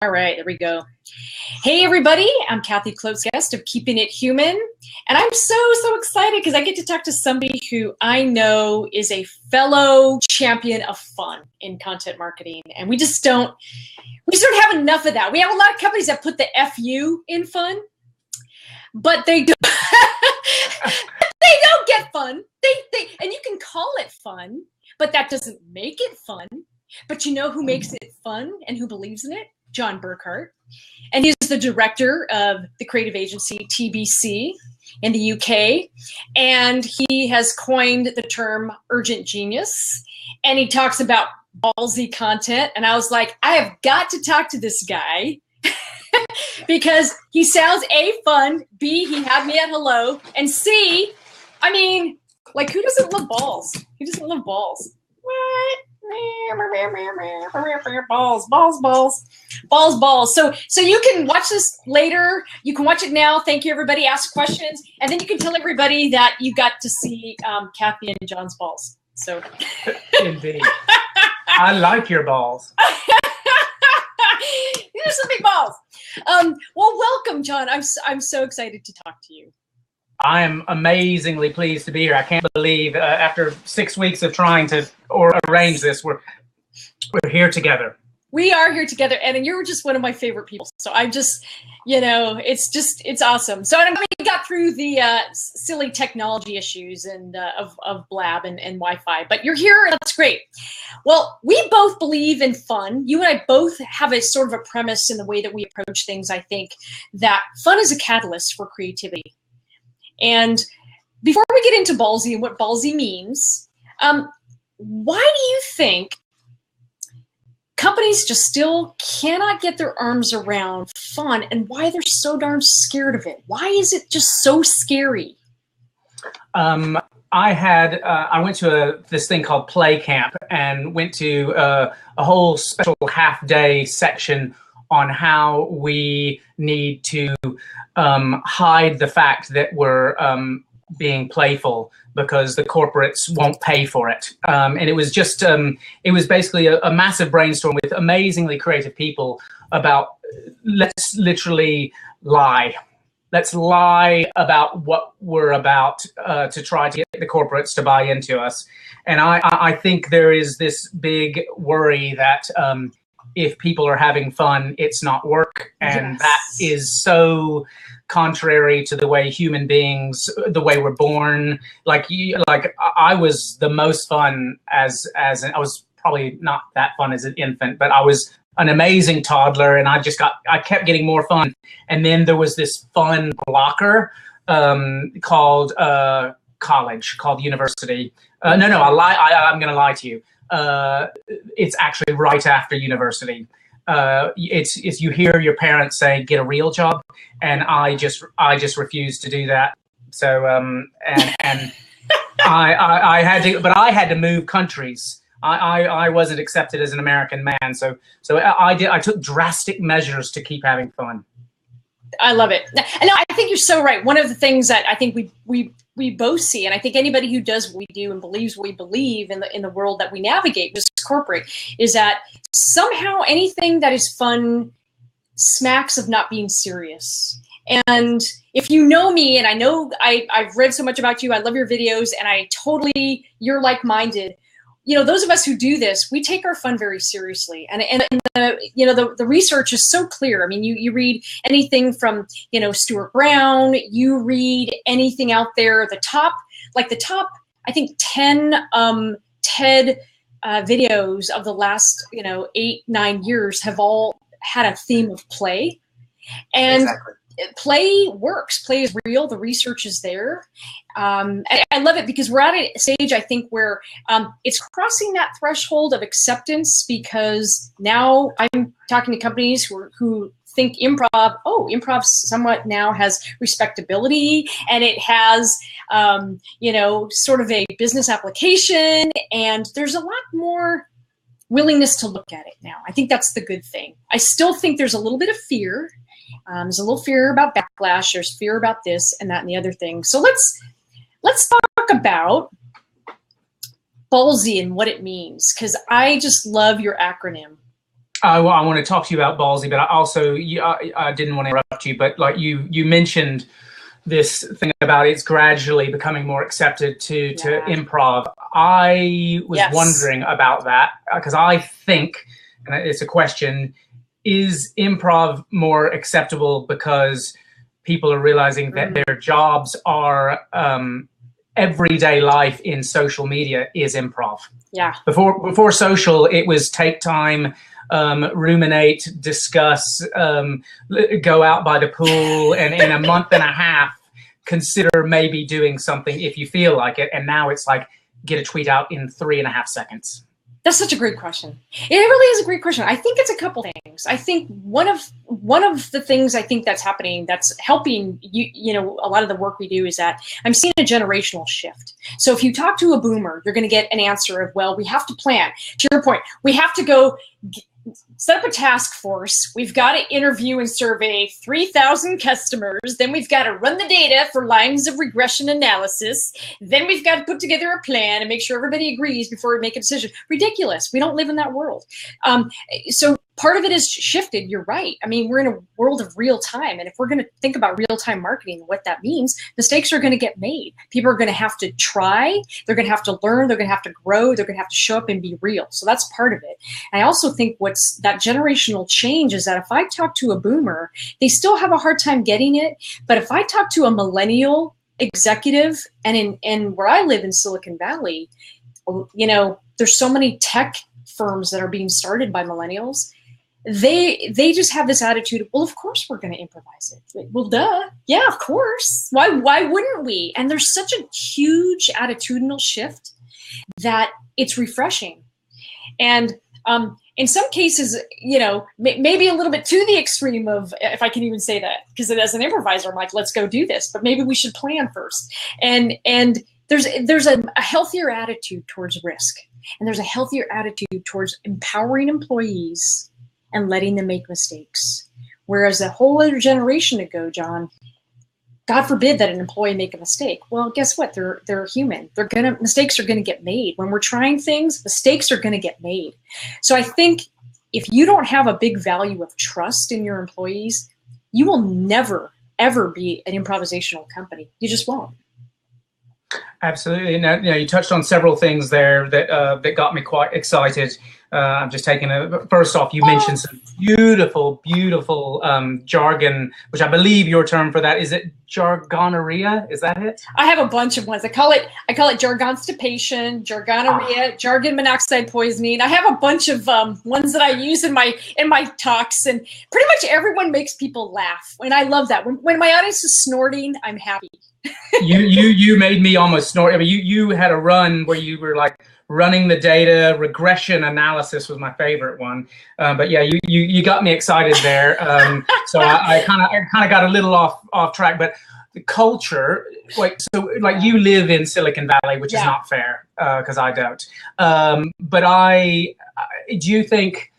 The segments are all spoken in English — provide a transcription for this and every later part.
All right, there we go. Hey everybody, I'm Kathy Klotz-Guest of Keeping It Human, and I'm so excited because I get to talk to somebody who I know is a fellow champion of fun in content marketing, and we just don't have enough of that. We have a lot of companies that put the FU in fun, but they don't. They don't get fun. And you can call it fun, but that doesn't make it fun. But you know who makes it fun and who believes in it? Jon Burkhart. And he's the director of the creative agency TBC in the UK. And he has coined the term urgent genius. And he talks about ballsy content. And I was like, I have got to talk to this guy because he sounds A, fun, B, he had me at hello, and C, I mean, like, who doesn't love balls? Who doesn't love balls? What? Balls. So you can watch this later. You can watch it now. Thank you, everybody. Ask questions, and then you can tell everybody that you got to see Kathy and Jon's balls. So, indeed, I like your balls. These are some big balls. Well, welcome, Jon. I'm so excited to talk to you. I am amazingly pleased to be here. I can't believe after 6 weeks of trying to arrange this, we're here together. We are here together, and you're just one of my favorite people. So I just, it's awesome. So I mean, we got through the silly technology issues and of blab and Wi-Fi, but you're here, and that's great. Well, we both believe in fun. You and I both have a sort of a premise in the way that we approach things. I think that fun is a catalyst for creativity. And before we get into ballsy and what ballsy means, why do you think companies just still cannot get their arms around fun, and why they're so darn scared of it? Why is it just so scary? I went to this thing called Play Camp and went to a whole special half-day section on how we need to hide the fact that we're being playful because the corporates won't pay for it. And it was just, it was basically a massive brainstorm with amazingly creative people about let's literally lie. Let's lie about what we're about to try to get the corporates to buy into us. And I think there is this big worry that if people are having fun, it's not work. And yes, that is so contrary to the way human beings, the way we're born. Like I was the most fun I was probably not that fun as an infant, but I was an amazing toddler, and I kept getting more fun. And then there was this fun blocker called college, called university. No, I'm going to lie to you. It's actually right after university. It's you hear your parents say, get a real job, and I just refused to do that. So and I had to move countries. I wasn't accepted as an American man, so I took drastic measures to keep having fun. I love it. And I think you're so right. One of the things that I think we both see, and I think anybody who does what we do and believes what we believe in the world that we navigate, just corporate, is that somehow anything that is fun smacks of not being serious. And if you know me, and I know I've read so much about you, I love your videos, and you're like-minded. Those of us who do this, we take our fun very seriously, and the research is so clear. I mean, you read anything from Stuart Brown, you read anything out there. The top I think 10 TED videos of the last 8-9 years have all had a theme of play, and exactly. Play works. Play is real. The research is there. I love it because we're at a stage, I think, where it's crossing that threshold of acceptance, because now I'm talking to companies who think improv somewhat now has respectability, and it has, sort of a business application, and there's a lot more willingness to look at it now. I think that's the good thing. I still think there's a little bit of fear. There's a little fear about backlash. There's fear about this and that and the other thing. So let's talk about ballsy and what it means, because I just love your acronym. I want to talk to you about Ballsy, but I didn't want to interrupt you, but like you mentioned this thing about it's gradually becoming more accepted to improv. I was wondering about that because I think, and it's a question, is improv more acceptable because people are realizing that their jobs are everyday life in social media is improv. Yeah. Before social, it was take time, ruminate, discuss, go out by the pool, and in a month and a half, consider maybe doing something if you feel like it. And now it's like, get a tweet out in 3.5 seconds. That's such a great question. It really is a great question. I think it's a couple things. I think one of the things I think that's happening, that's helping you know, a lot of the work we do is that I'm seeing a generational shift. So if you talk to a boomer, you're going to get an answer of, well, we have to plan. To your point, we have to go set up a task force. We've got to interview and survey 3,000 customers. Then we've got to run the data for lines of regression analysis. Then we've got to put together a plan and make sure everybody agrees before we make a decision. Ridiculous. We don't live in that world. So part of it is shifted. You're right. I mean, we're in a world of real time. And if we're going to think about real-time marketing, what that means, mistakes are going to get made. People are going to have to try. They're going to have to learn. They're going to have to grow. They're going to have to show up and be real. So that's part of it. And I also think what's that generational change is that if I talk to a boomer, they still have a hard time getting it. But if I talk to a millennial executive, and in where I live in Silicon Valley, you know, there's so many tech firms that are being started by millennials. They just have this attitude of, well, of course we're going to improvise it. Well, duh. Yeah, of course. Why wouldn't we? And there's such a huge attitudinal shift that it's refreshing. And in some cases, you know, maybe a little bit to the extreme of, if I can even say that, because as an improviser, I'm like, let's go do this, but maybe we should plan first. And there's a healthier attitude towards risk, and there's a healthier attitude towards empowering employees and letting them make mistakes. Whereas a whole other generation ago, Jon, God forbid that an employee make a mistake. Well, guess what? They're human. Mistakes are gonna get made. When we're trying things, mistakes are gonna get made. So I think if you don't have a big value of trust in your employees, you will never, ever be an improvisational company. You just won't. Absolutely. Now, you touched on several things there that got me quite excited. I'm just taking first off, you mentioned some beautiful jargon, which I believe your term for that, is it jargoneria? Is that it? I have a bunch of ones. I call it jargonstipation, jargoneria, jargon monoxide poisoning. I have a bunch of ones that I use in my talks, and pretty much everyone makes people laugh. And I love that. When my audience is snorting, I'm happy. you made me almost snort. I mean, you had a run where you were like running the data. Regression analysis was my favorite one. But yeah, you got me excited there. So I kind of got a little off track. But the culture, like you live in Silicon Valley, which is not fair because I don't. But do you think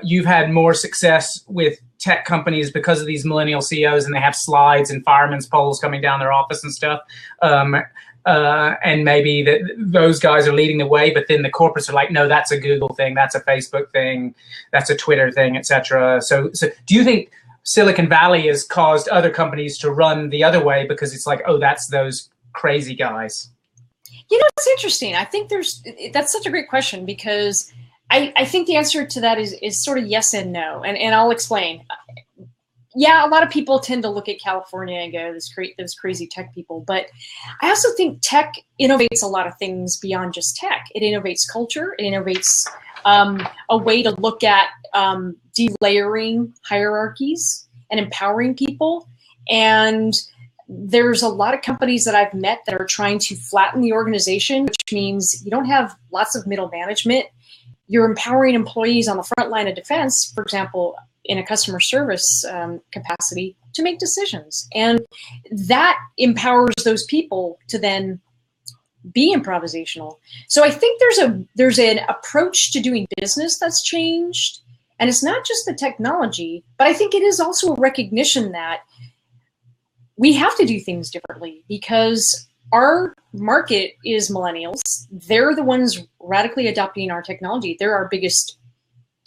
you've had more success with tech companies because of these millennial CEOs, and they have slides and firemen's poles coming down their office and stuff, and maybe those guys are leading the way, but then the corporates are like, no, that's a Google thing, that's a Facebook thing, that's a Twitter thing, etc. So do you think Silicon Valley has caused other companies to run the other way because it's like, oh, that's those crazy guys? You know, it's interesting. I think that's such a great question, because I think the answer to that is sort of yes and no, and I'll explain. Yeah, a lot of people tend to look at California and go, those crazy tech people, but I also think tech innovates a lot of things beyond just tech. It innovates culture. It innovates a way to look at delayering hierarchies and empowering people. And there's a lot of companies that I've met that are trying to flatten the organization, which means you don't have lots of middle management. You're empowering employees on the front line of defense, for example, in a customer service capacity, to make decisions. And that empowers those people to then be improvisational. So I think there's an approach to doing business that's changed. And it's not just the technology, but I think it is also a recognition that we have to do things differently, because our market is millennials. They're the ones radically adopting our technology. They're our biggest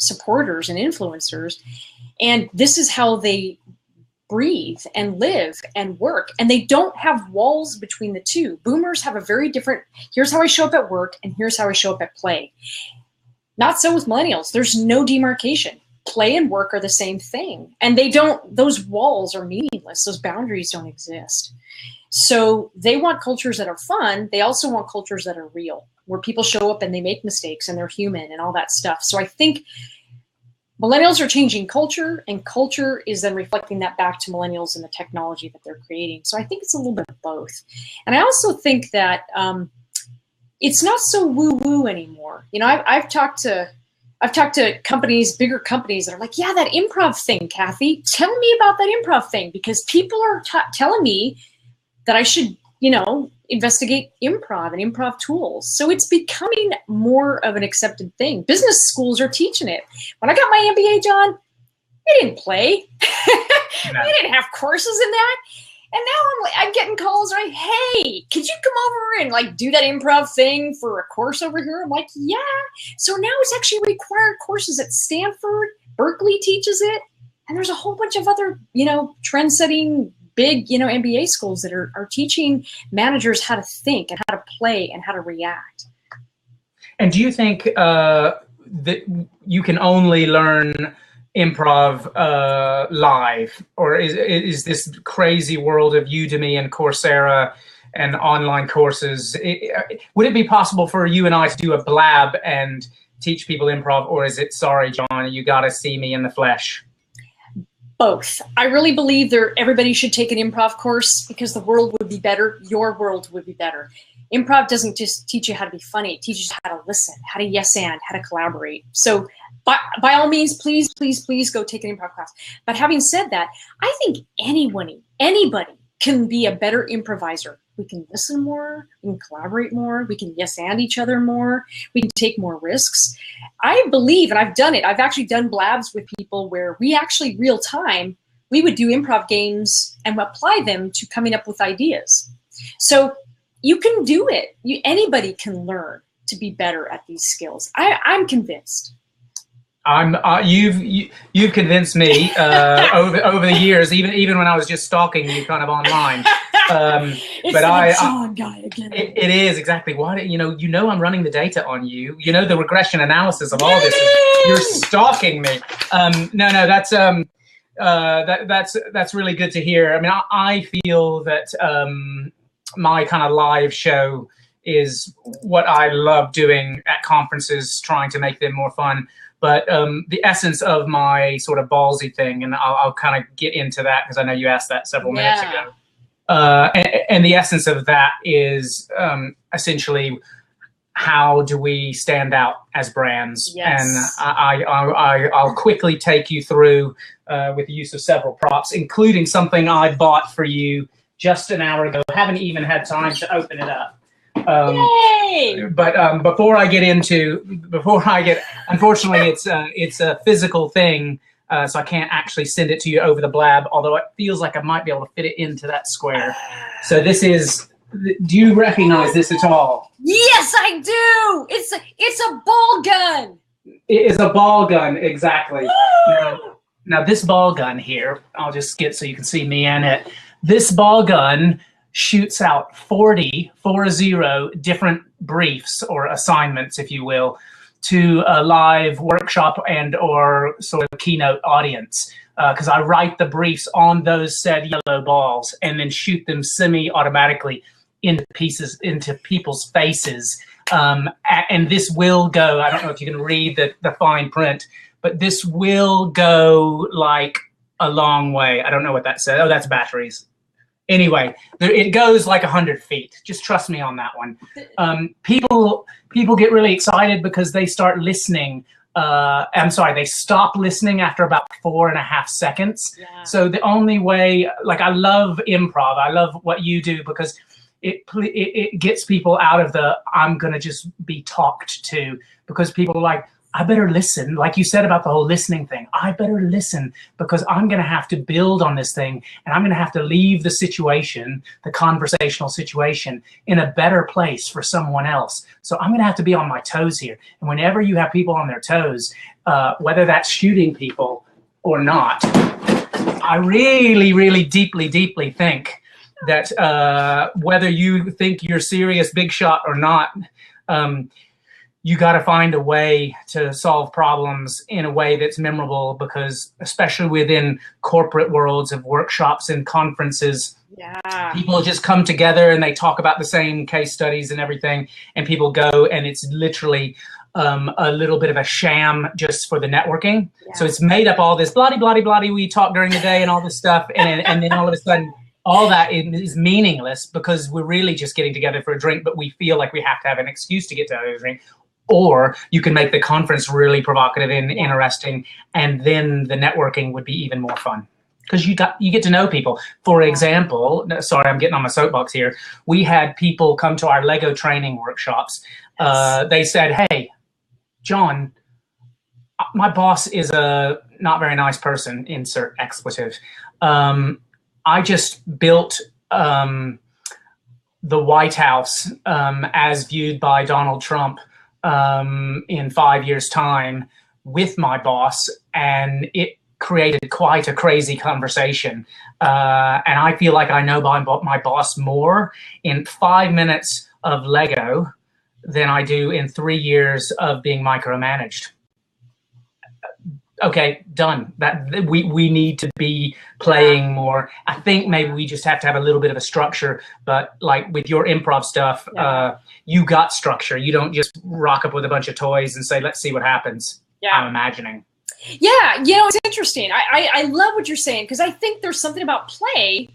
supporters and influencers. And this is how they breathe and live and work. And they don't have walls between the two. Boomers have a very different, here's how I show up at work and here's how I show up at play. Not so with millennials. There's no demarcation. Play and work are the same thing. And they don't, those walls are meaningless. Those boundaries don't exist. So they want cultures that are fun. They also want cultures that are real, where people show up and they make mistakes and they're human and all that stuff. So I think millennials are changing culture, and culture is then reflecting that back to millennials and the technology that they're creating. So I think it's a little bit of both. And I also think that it's not so woo-woo anymore. You know, I've talked to companies, bigger companies, that are like, yeah, that improv thing, Kathy, tell me about that improv thing, because people are telling me that I should, you know, investigate improv and improv tools. So it's becoming more of an accepted thing. Business schools are teaching it. When I got my MBA, Jon, we didn't play. No. We didn't have courses in that. And now I'm getting calls like, hey, could you come over and like do that improv thing for a course over here? I'm like, yeah. So now it's actually required courses at Stanford. Berkeley teaches it. And there's a whole bunch of other, you know, trend-setting big, you know, MBA schools that are teaching managers how to think and how to play and how to react. And do you think that you can only learn improv live, or is this crazy world of Udemy and Coursera and online courses? Would it be possible for you and I to do a blab and teach people improv, or is it, sorry, Jon, you got to see me in the flesh? Both. I really believe everybody should take an improv course, because the world would be better. Your world would be better. Improv doesn't just teach you how to be funny. It teaches you how to listen, how to yes and, how to collaborate. So by all means, please go take an improv class. But having said that, I think anybody can be a better improviser. We can listen more, we can collaborate more, we can yes and each other more, we can take more risks. I believe, and I've done it, I've actually done blabs with people where we actually real time, we would do improv games and apply them to coming up with ideas. So you can do it. Anybody can learn to be better at these skills. I'm convinced. You've convinced me over the years, even when I was just stalking you kind of online. It's but the Jon guy again. It is exactly why you know I'm running the data on you. You know the regression analysis of all this. You're stalking me. No, that's really good to hear. I mean, I feel that my kind of live show is what I love doing at conferences, trying to make them more fun. But the essence of my sort of ballsy thing, and I'll kind of get into that because I know you asked that several minutes ago. And the essence of that is essentially, how do we stand out as brands? Yes. And I'll quickly take you through with the use of several props, including something I bought for you just an hour ago. Haven't even had time to open it up. Yay! But before I get, unfortunately, it's a physical thing. So I can't actually send it to you over the blab, although it feels like I might be able to fit it into that square. So this is, do you recognize this at all? Yes, I do. It's a ball gun. It is a ball gun, exactly. Now this ball gun here, I'll just get so you can see me in it. This ball gun shoots out 40 different briefs or assignments, if you will, to a live workshop and or sort of keynote audience, because I write the briefs on those said yellow balls and then shoot them semi-automatically into people's faces. And this will go, I don't know if you can read the fine print, but this will go like a long way. I don't know what that says. Oh, that's batteries. Anyway, it goes like 100 feet. Just trust me on that one. People get really excited because they start listening. They stop listening after about 4.5 seconds. Yeah. So the only way, like, I love improv. I love what you do because it gets people out of the I'm gonna just be talked to, because people are like, I better listen. Like you said about the whole listening thing, I better listen because I'm going to have to build on this thing, and I'm going to have to leave the situation, the conversational situation, in a better place for someone else. So I'm going to have to be on my toes here. And whenever you have people on their toes, whether that's shooting people or not, I really, really deeply think that whether you think you're serious big shot or not, you got to find a way to solve problems in a way that's memorable, because especially within corporate worlds of workshops and conferences, people just come together and they talk about the same case studies and everything, and people go, and it's literally a little bit of a sham just for the networking. So it's made up all this bloody we talk during the day and all this stuff, and then all of a sudden all that is meaningless because we're really just getting together for a drink, but we feel like we have to have an excuse to get to have a drink. Or you can make the conference really provocative and interesting, and then the networking would be even more fun because you get to know people. For example, sorry, I'm getting on my soapbox here. We had people come to our Lego training workshops. They said, "Hey, Jon, my boss is a not very nice person, insert expletive. I just built the White House as viewed by Donald Trump in 5 years' time with my boss, and it created quite a crazy conversation. And I feel like I know my boss more in 5 minutes of Lego than I do in 3 years of being micromanaged." Okay, done. That we need to be playing more. I think maybe we just have to have a little bit of a structure, but like with your improv stuff, you got structure. You don't just rock up with a bunch of toys and say, let's see what happens. I'm imagining. Yeah, it's interesting. I love what you're saying, because I think there's something about play.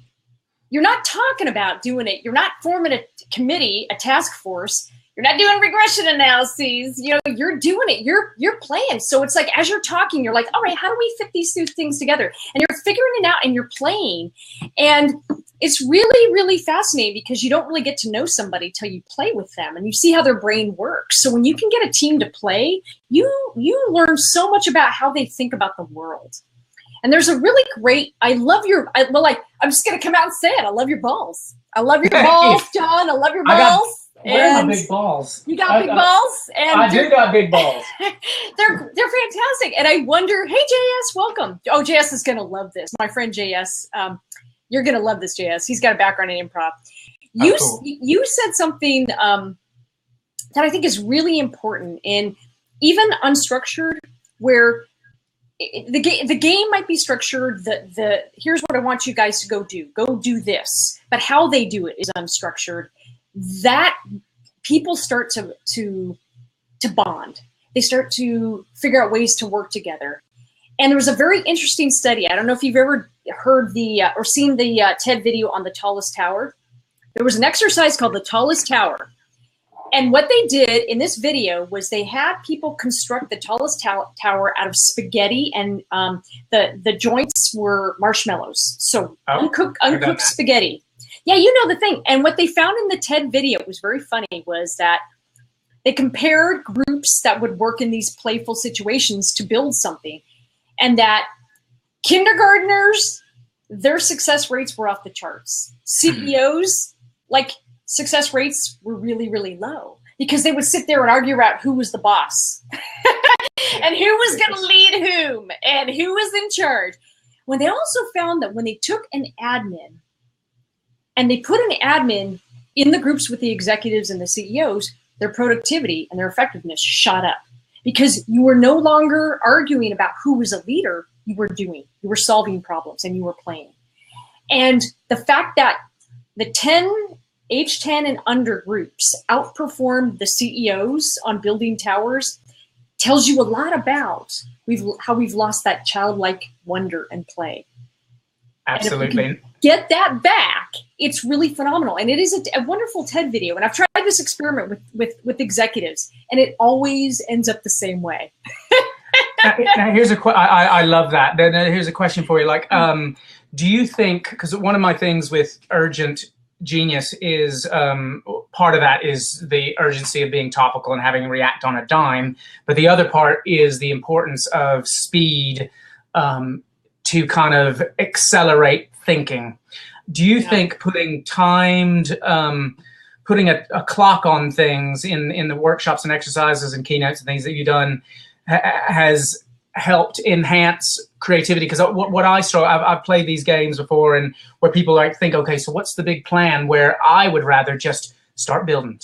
You're not talking about doing it. You're not forming a committee, a task force. You're not doing regression analyses. You're doing it. You're playing. So it's like, as you're talking, you're like, all right, how do we fit these two things together? And you're figuring it out, and you're playing. And it's really, really fascinating, because you don't really get to know somebody till you play with them and you see how their brain works. So when you can get a team to play, you learn so much about how they think about the world. And there's a really great, I'm just going to come out and say it. I love your balls. I love your balls, Jon. I love your balls. Where are my big balls? You got big balls? And I do got big balls. They're fantastic. And I wonder, hey, JS, welcome. Oh, JS is going to love this. My friend JS, you're going to love this, JS. He's got a background in improv. Cool. You said something that I think is really important, in even unstructured, where the game might be structured. Here's what I want you guys to go do. Go do this. But how they do it is unstructured. That people start to bond. They start to figure out ways to work together. And there was a very interesting study. I don't know if you've ever heard or seen the TED video on the tallest tower. There was an exercise called the tallest tower. And what they did in this video was they had people construct the tallest tower out of spaghetti, and the joints were marshmallows. So uncooked spaghetti. Yeah, you know the thing. And what they found in the TED video, it was very funny, was that they compared groups that would work in these playful situations to build something. And that kindergartners, their success rates were off the charts. CEOs, success rates were really, really low, because they would sit there and argue about who was the boss and who was going to lead whom and who was in charge. When they also found that when they took an admin and they put an admin in the groups with the executives and the CEOs, their productivity and their effectiveness shot up, because you were no longer arguing about who was a leader. You were solving problems, and you were playing. And the fact that the age 10 and under groups outperformed the CEOs on building towers tells you a lot about how we've lost that childlike wonder and play. Absolutely. Get that back. It's really phenomenal. And it is a wonderful TED video. And I've tried this experiment with executives, and it always ends up the same way. Now here's I love that. Then here's a question for you. Do you think, because one of my things with urgent genius is part of that is the urgency of being topical and having to react on a dime. But the other part is the importance of speed to kind of accelerate thinking. Do you think putting timed, putting a clock on things in the workshops and exercises and keynotes and things that you've done has helped enhance creativity? Because what I saw, I've played these games before, and where people like think, okay, so what's the big plan? Where I would rather just start building,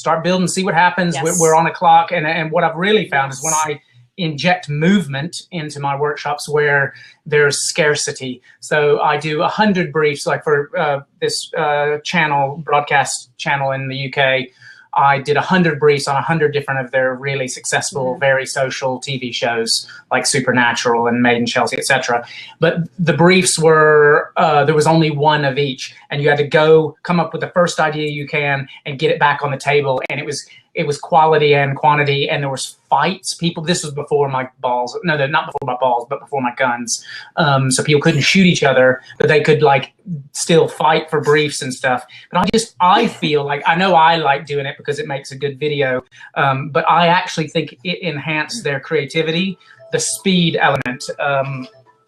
see what happens. Yes. We're on a clock, and what I've really found is when I inject movement into my workshops where there's scarcity. So I do 100 briefs, like for this broadcast channel in the UK. I did 100 briefs on 100 different of their really successful, very social TV shows like Supernatural and Made in Chelsea, etc. But the briefs were, there was only one of each, and you had to come up with the first idea you can and get it back on the table. And it was quality and quantity, and there was fights. This was before my balls. No, not before my balls, but before my guns. So people couldn't shoot each other, but they could like still fight for briefs and stuff. But I feel like, I know I like doing it because it makes a good video, but I actually think it enhanced their creativity, the speed element.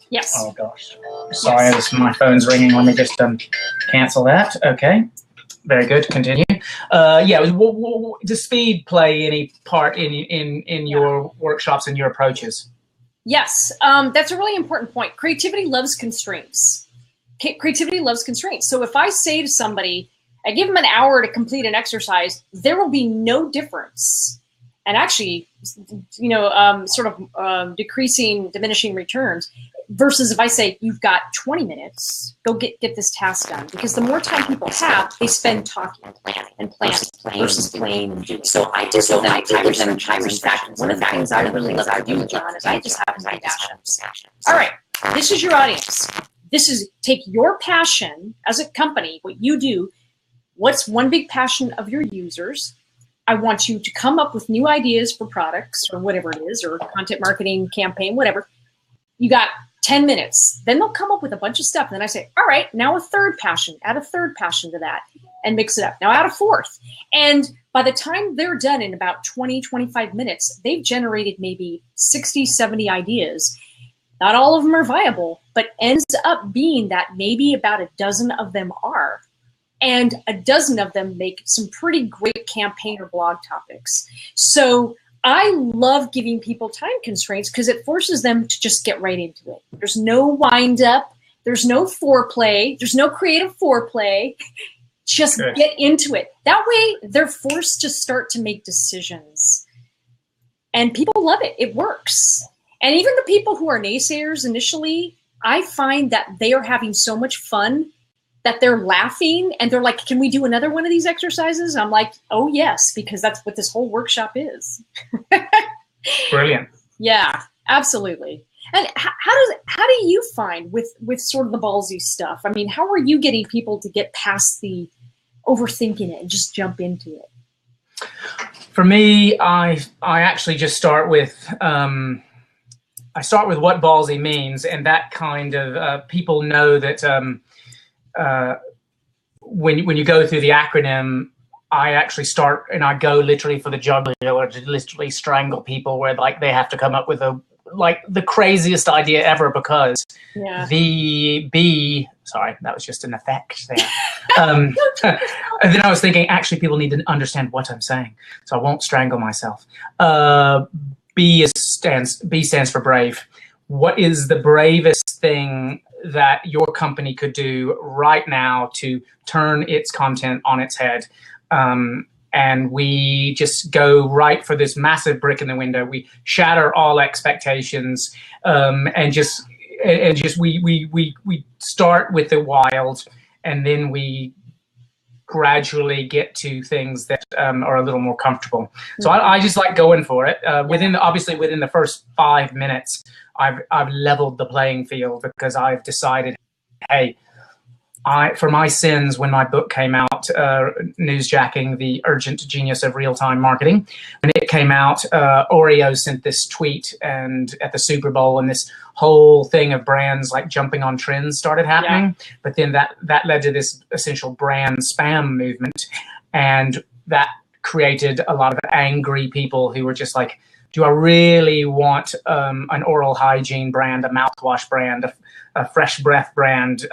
Yes. Oh gosh, sorry, my phone's ringing. Let me just cancel that. Okay. Very good. Continue. Does speed play any part in your workshops and your approaches? Yes, that's a really important point. Creativity loves constraints. Creativity loves constraints. So if I say to somebody, I give them an hour to complete an exercise, there will be no difference. And actually, diminishing returns. Versus if I say, you've got 20 minutes, go get this task done. Because the more time people have, they spend talking and planning versus playing and doing. So I did timers and timers. In fact, one of the things I really love to do, Jon, is I just have my passions. All right, this is your audience. Take your passion as a company, what you do. What's one big passion of your users? I want you to come up with new ideas for products or whatever it is, or content marketing campaign, whatever. You got 10 minutes. Then they'll come up with a bunch of stuff. And then I say, all right, now a third passion, add a third passion to that and mix it up. Now add a fourth. And by the time they're done in about 20, 25 minutes, they've generated maybe 60, 70 ideas. Not all of them are viable, but ends up being that maybe about a dozen of them are. And a dozen of them make some pretty great campaign or blog topics. So I love giving people time constraints because it forces them to just get right into it. There's no wind up. There's no foreplay. There's no creative foreplay. Just get into it. That way they're forced to start to make decisions. And people love it. It works. And even the people who are naysayers initially, I find that they are having so much fun that they're laughing and they're like, can we do another one of these exercises? I'm like, oh yes, because that's what this whole workshop is. Brilliant. Yeah, absolutely. And how do you find with sort of the ballsy stuff? I mean, how are you getting people to get past the overthinking it and just jump into it? For me, I actually just start with what ballsy means, and that kind of people know that when you go through the acronym, I actually start and I go literally for the jugular, or to literally strangle people where like they have to come up with the craziest idea ever, because the B, sorry, that was just an effect there. And then I was thinking, actually, people need to understand what I'm saying, so I won't strangle myself. B stands for brave. What is the bravest thing that your company could do right now to turn its content on its head? And we just go right for this massive brick in the window. We shatter all expectations, and we start with the wild, and then we gradually get to things that are a little more comfortable. So I just like going for it. Within the first 5 minutes, I've leveled the playing field, because I've decided, hey, for my sins, when my book came out out, newsjacking the urgent genius of real-time marketing. When it came out, Oreo sent this tweet and at the Super Bowl, and this whole thing of brands like jumping on trends started happening. Yeah. But then that led to this essential brand spam movement, and that created a lot of angry people who were just like, do I really want an oral hygiene brand, a mouthwash brand, a fresh breath brand,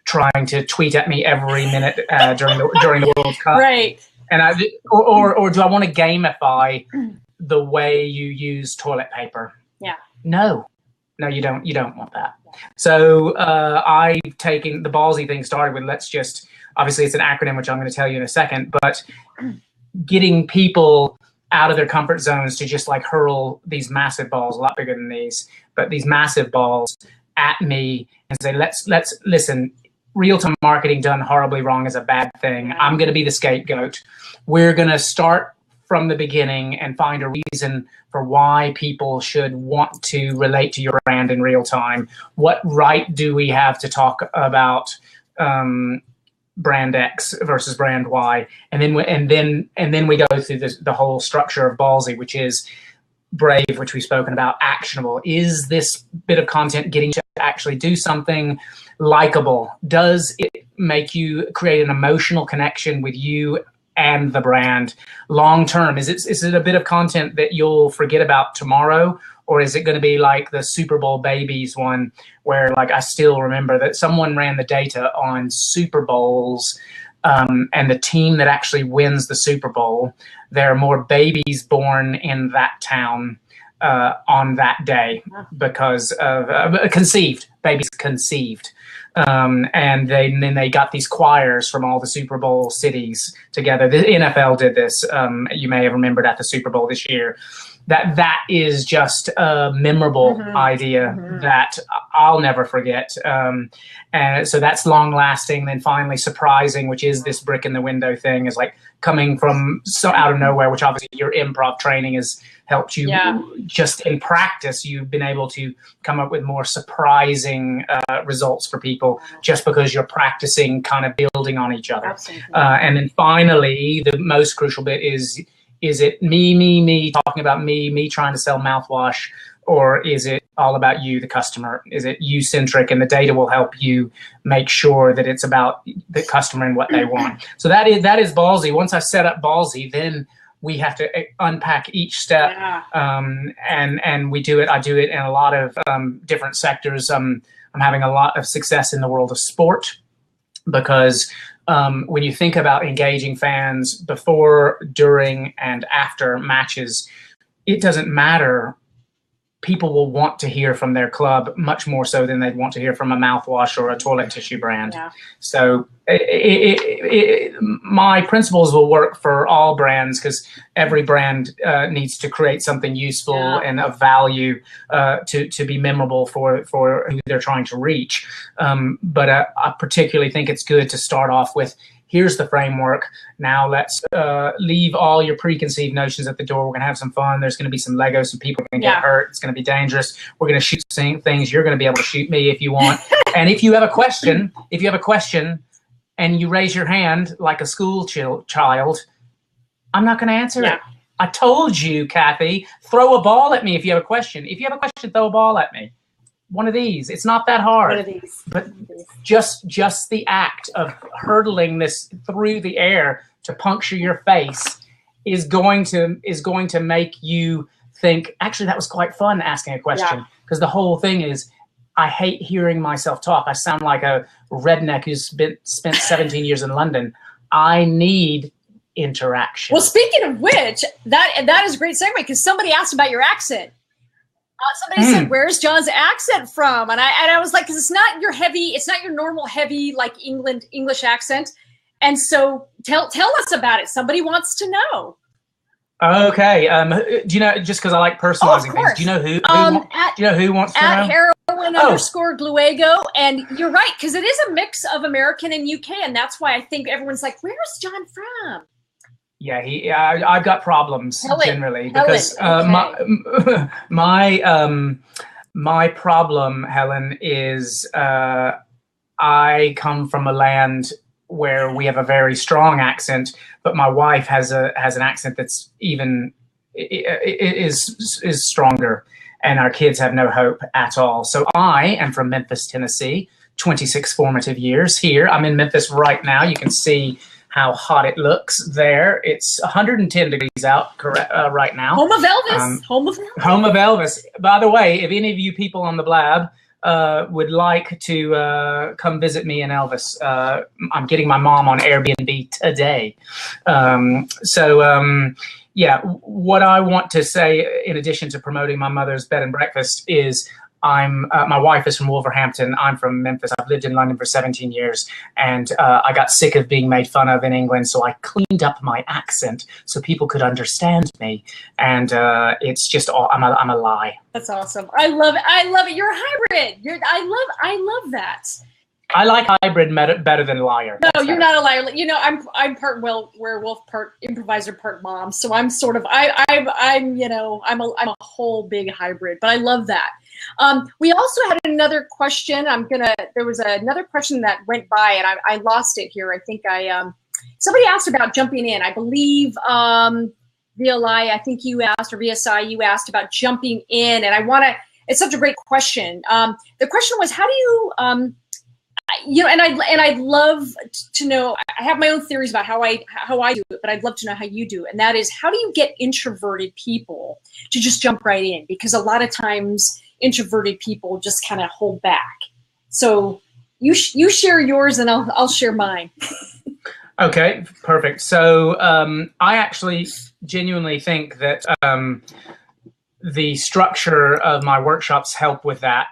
trying to tweet at me every minute during the World Cup? Right. And or do I want to gamify the way you use toilet paper? Yeah. No, you don't. You don't want that. So I've taken the Ballsy thing started with, obviously it's an acronym, which I'm going to tell you in a second, but getting people out of their comfort zones to just like hurl these massive balls, a lot bigger than these, but these massive balls at me and say, let's listen, real-time marketing done horribly wrong is a bad thing. I'm going to be the scapegoat. We're going to start from the beginning and find a reason for why people should want to relate to your brand in real time. What right do we have to talk about brand X versus brand Y, and then we go through the whole structure of Ballsy, which is brave, which we've spoken about, actionable. Is this bit of content getting you to actually do something? Likable. Does it make you create an emotional connection with you and the brand long term? Is it a bit of content that you'll forget about tomorrow? Or is it going to be like the Super Bowl babies one where, like, I still remember that someone ran the data on Super Bowls, and the team that actually wins the Super Bowl, there are more babies born in that town on that day because of babies conceived. And then they got these choirs from all the Super Bowl cities together. The NFL did this. You may have remembered at the Super Bowl this year. That is just a memorable idea that I'll never forget. And so that's long lasting. Then finally surprising, which is this brick in the window thing, is like coming from so out of nowhere, which obviously your improv training has helped you. Just in practice, you've been able to come up with more surprising results for people just because you're practicing kind of building on each other. And then finally, the most crucial bit is it me talking about me trying to sell mouthwash, or is it all about you, the customer? Is it you-centric, and the data will help you make sure that it's about the customer and what they want? So that is Ballsy. Once I set up Ballsy, then we have to unpack each step, and we do it. I do it in a lot of different sectors. I'm having a lot of success in the world of sport because when you think about engaging fans before, during, and after matches, it doesn't matter. People will want to hear from their club much more so than they'd want to hear from a mouthwash or a toilet tissue brand. So my principles will work for all brands because every brand needs to create something useful and of value to be memorable for who they're trying to reach. But I particularly think it's good to start off with, here's the framework. Now let's leave all your preconceived notions at the door. We're going to have some fun. There's going to be some Legos. Some people are going to get hurt. It's going to be dangerous. We're going to shoot things. You're going to be able to shoot me if you want. And if you have a question, and you raise your hand like a school child, I'm not going to answer it. I told you, Kathy, throw a ball at me if you have a question. If you have a question, throw a ball at me. One of these. It's not that hard. One of these. But just the act of hurtling this through the air to puncture your face is going to make you think, actually, that was quite fun asking a question. Because the whole thing is, I hate hearing myself talk. I sound like a redneck who's spent 17 years in London. I need interaction. Well, speaking of which, that is a great segue because somebody asked about your accent. Somebody said, "Where's Jon's accent from?" And I was like, "Because it's not your normal heavy like English accent." And so tell us about it. Somebody wants to know. Okay. Do you know? Just because I like personalizing things. Do you know who? Do you know who wants to know? At heroin_Gluego, and you're right because it is a mix of American and UK, and that's why I think everyone's like, "Where's Jon from?" Yeah, I've got problems generally because my problem, Helen, is I come from a land where we have a very strong accent, but my wife has an accent that's even is stronger, and our kids have no hope at all. So I am from Memphis, Tennessee, 26 formative years here. I'm in Memphis right now. You can see how hot it looks there. It's 110 degrees out right now. Home of Elvis. Home of Elvis. Home of Elvis. By the way, if any of you people on the blab would like to come visit me in Elvis, I'm getting my mom on Airbnb today. Yeah, what I want to say, in addition to promoting my mother's bed and breakfast, is my wife is from Wolverhampton. I'm from Memphis. I've lived in London for 17 years, and I got sick of being made fun of in England, so I cleaned up my accent so people could understand me. And it's just I'm a lie. That's awesome. I love it. I love it. You're a hybrid. I love that. I like hybrid better than liar. No, you're not a liar. You know, I'm part werewolf, part improviser, part mom. So I'm sort of I'm a whole big hybrid. But I love that. We also had another question. There was another question that went by, and I lost it here. I think somebody asked about jumping in. I believe VLI, I think you asked, or VSI, you asked about jumping in, and it's such a great question. The question was, how do you and I'd love to know. I have my own theories about how I do it, but I'd love to know how you do it. And that is, how do you get introverted people to just jump right in? Because a lot of times introverted people just kind of hold back. So you share yours, and I'll share mine. Okay, perfect. So I actually genuinely think that the structure of my workshops help with that,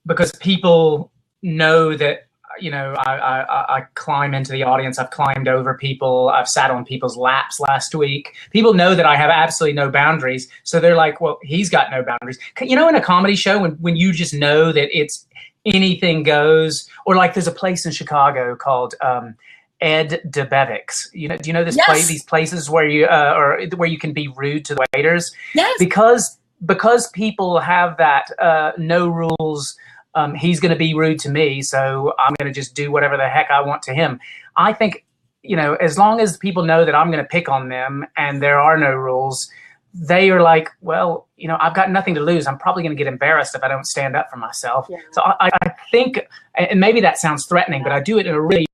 because people know that, I climb into the audience. I've climbed over people. I've sat on people's laps last week. People know that I have absolutely no boundaries. So they're like, well, he's got no boundaries. In a comedy show, when you just know that it's anything goes, or like there's a place in Chicago called Ed DeBevick's. Do you know this place? These places where you where you can be rude to the waiters. Yes. Because people have that no rules. He's going to be rude to me, so I'm going to just do whatever the heck I want to him. I think, as long as people know that I'm going to pick on them and there are no rules, they are like, well, I've got nothing to lose. I'm probably going to get embarrassed if I don't stand up for myself. Yeah. So I think, and maybe that sounds threatening, but I do it in a really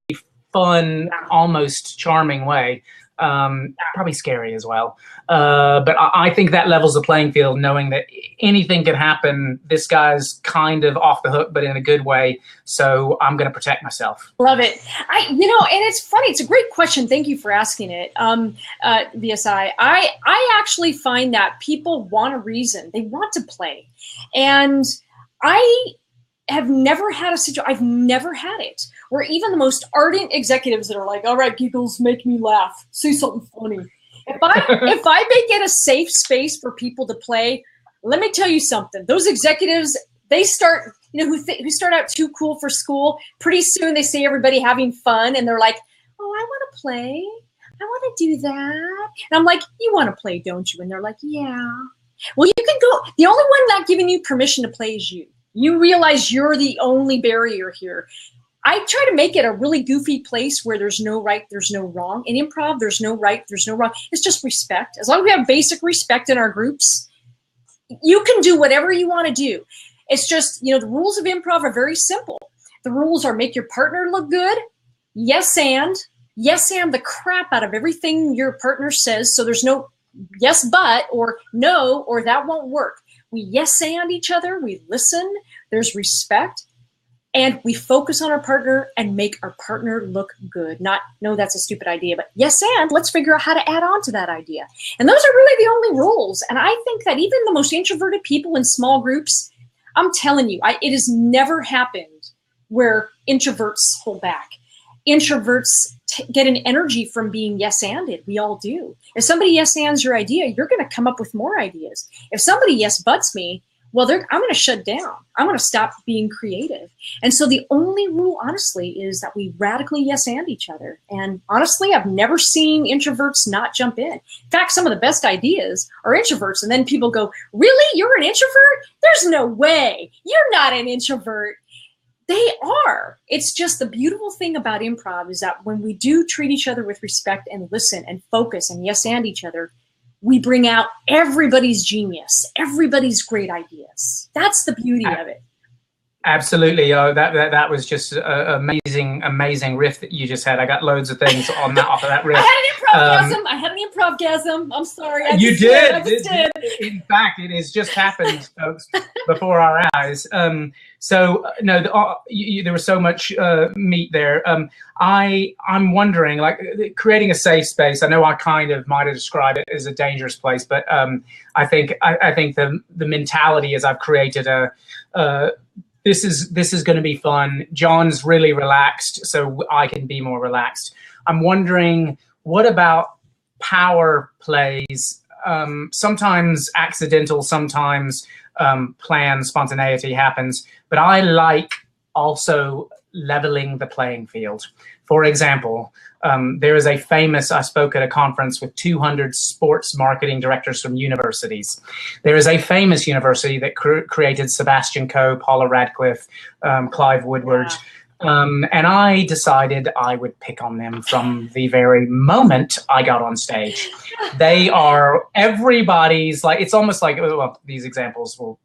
fun, almost charming way. Probably scary as well. But I think that levels the playing field, knowing that anything can happen. This guy's kind of off the hook, but in a good way. So I'm going to protect myself. Love it. And it's funny. It's a great question. Thank you for asking it. VSI. I actually find that people want a reason. They want to play. And I have never had I've never had it where even the most ardent executives that are like, all right, giggles, make me laugh, say something funny. If I make it a safe space for people to play, let me tell you something. Those executives, they start, who start out too cool for school, pretty soon they see everybody having fun and they're like, oh, I want to play. I want to do that. And I'm like, you want to play, don't you? And they're like, yeah. Well, you can go. The only one not giving you permission to play is you. You realize you're the only barrier here. I try to make it a really goofy place where there's no right, there's no wrong. In improv, there's no right, there's no wrong. It's just respect. As long as we have basic respect in our groups, you can do whatever you want to do. It's just, the rules of improv are very simple. The rules are make your partner look good, yes and the crap out of everything your partner says. So there's no yes but or no or that won't work. We yes and each other, we listen, there's respect, and we focus on our partner and make our partner look good. Not, no, that's a stupid idea, but yes and let's figure out how to add on to that idea. And those are really the only rules. And I think that even the most introverted people in small groups, I'm telling you, it has never happened where introverts hold back. Introverts get an energy from being yes-anded. We all do. If somebody yes-ands your idea, you're going to come up with more ideas. If somebody yes-buts me, well, I'm going to shut down. I'm going to stop being creative. And so the only rule, honestly, is that we radically yes-and each other. And honestly, I've never seen introverts not jump in. In fact, some of the best ideas are introverts. And then people go, really? You're an introvert? There's no way. You're not an introvert. They are. It's just the beautiful thing about improv is that when we do treat each other with respect and listen and focus and yes and each other, we bring out everybody's genius, everybody's great ideas. That's the beauty of it. Absolutely. That was just an amazing riff that you just had. I got loads of things on that off of that riff. I had an improv-gasm. I'm sorry. I just did. In fact, it has just happened, folks, before our eyes. So no, there was so much meat there. I'm wondering, like, creating a safe space. I know I kind of might have described it as a dangerous place, but I think the mentality is I've created this is going to be fun. Jon's really relaxed, so I can be more relaxed. I'm wondering, what about power plays? Sometimes accidental, sometimes planned spontaneity happens, but I like also leveling the playing field. For example, there is a famous, I spoke at a conference with 200 sports marketing directors from universities. There is a famous university that created Sebastian Coe, Paula Radcliffe, Clive Woodward. Yeah. And I decided I would pick on them from the very moment I got on stage. They are everybody's, like, it's almost like, well, these examples will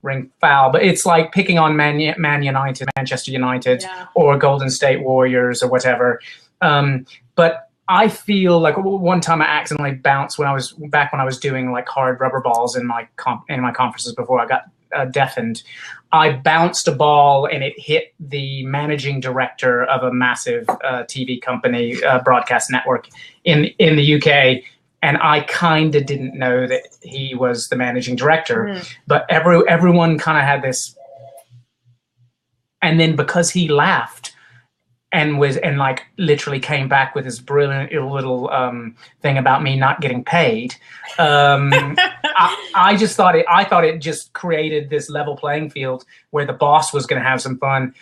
ring foul, but it's like picking on Man United, Manchester United, or Golden State Warriors or whatever. But I feel like one time I accidentally bounced when I was doing like hard rubber balls in my conferences before I got deafened. I bounced a ball and it hit the managing director of a massive TV company, broadcast network in the UK. And I kind of didn't know that he was the managing director, but everyone kind of had this. And then because he laughed and like literally came back with his brilliant little thing about me not getting paid, I thought it just created this level playing field where the boss was going to have some fun.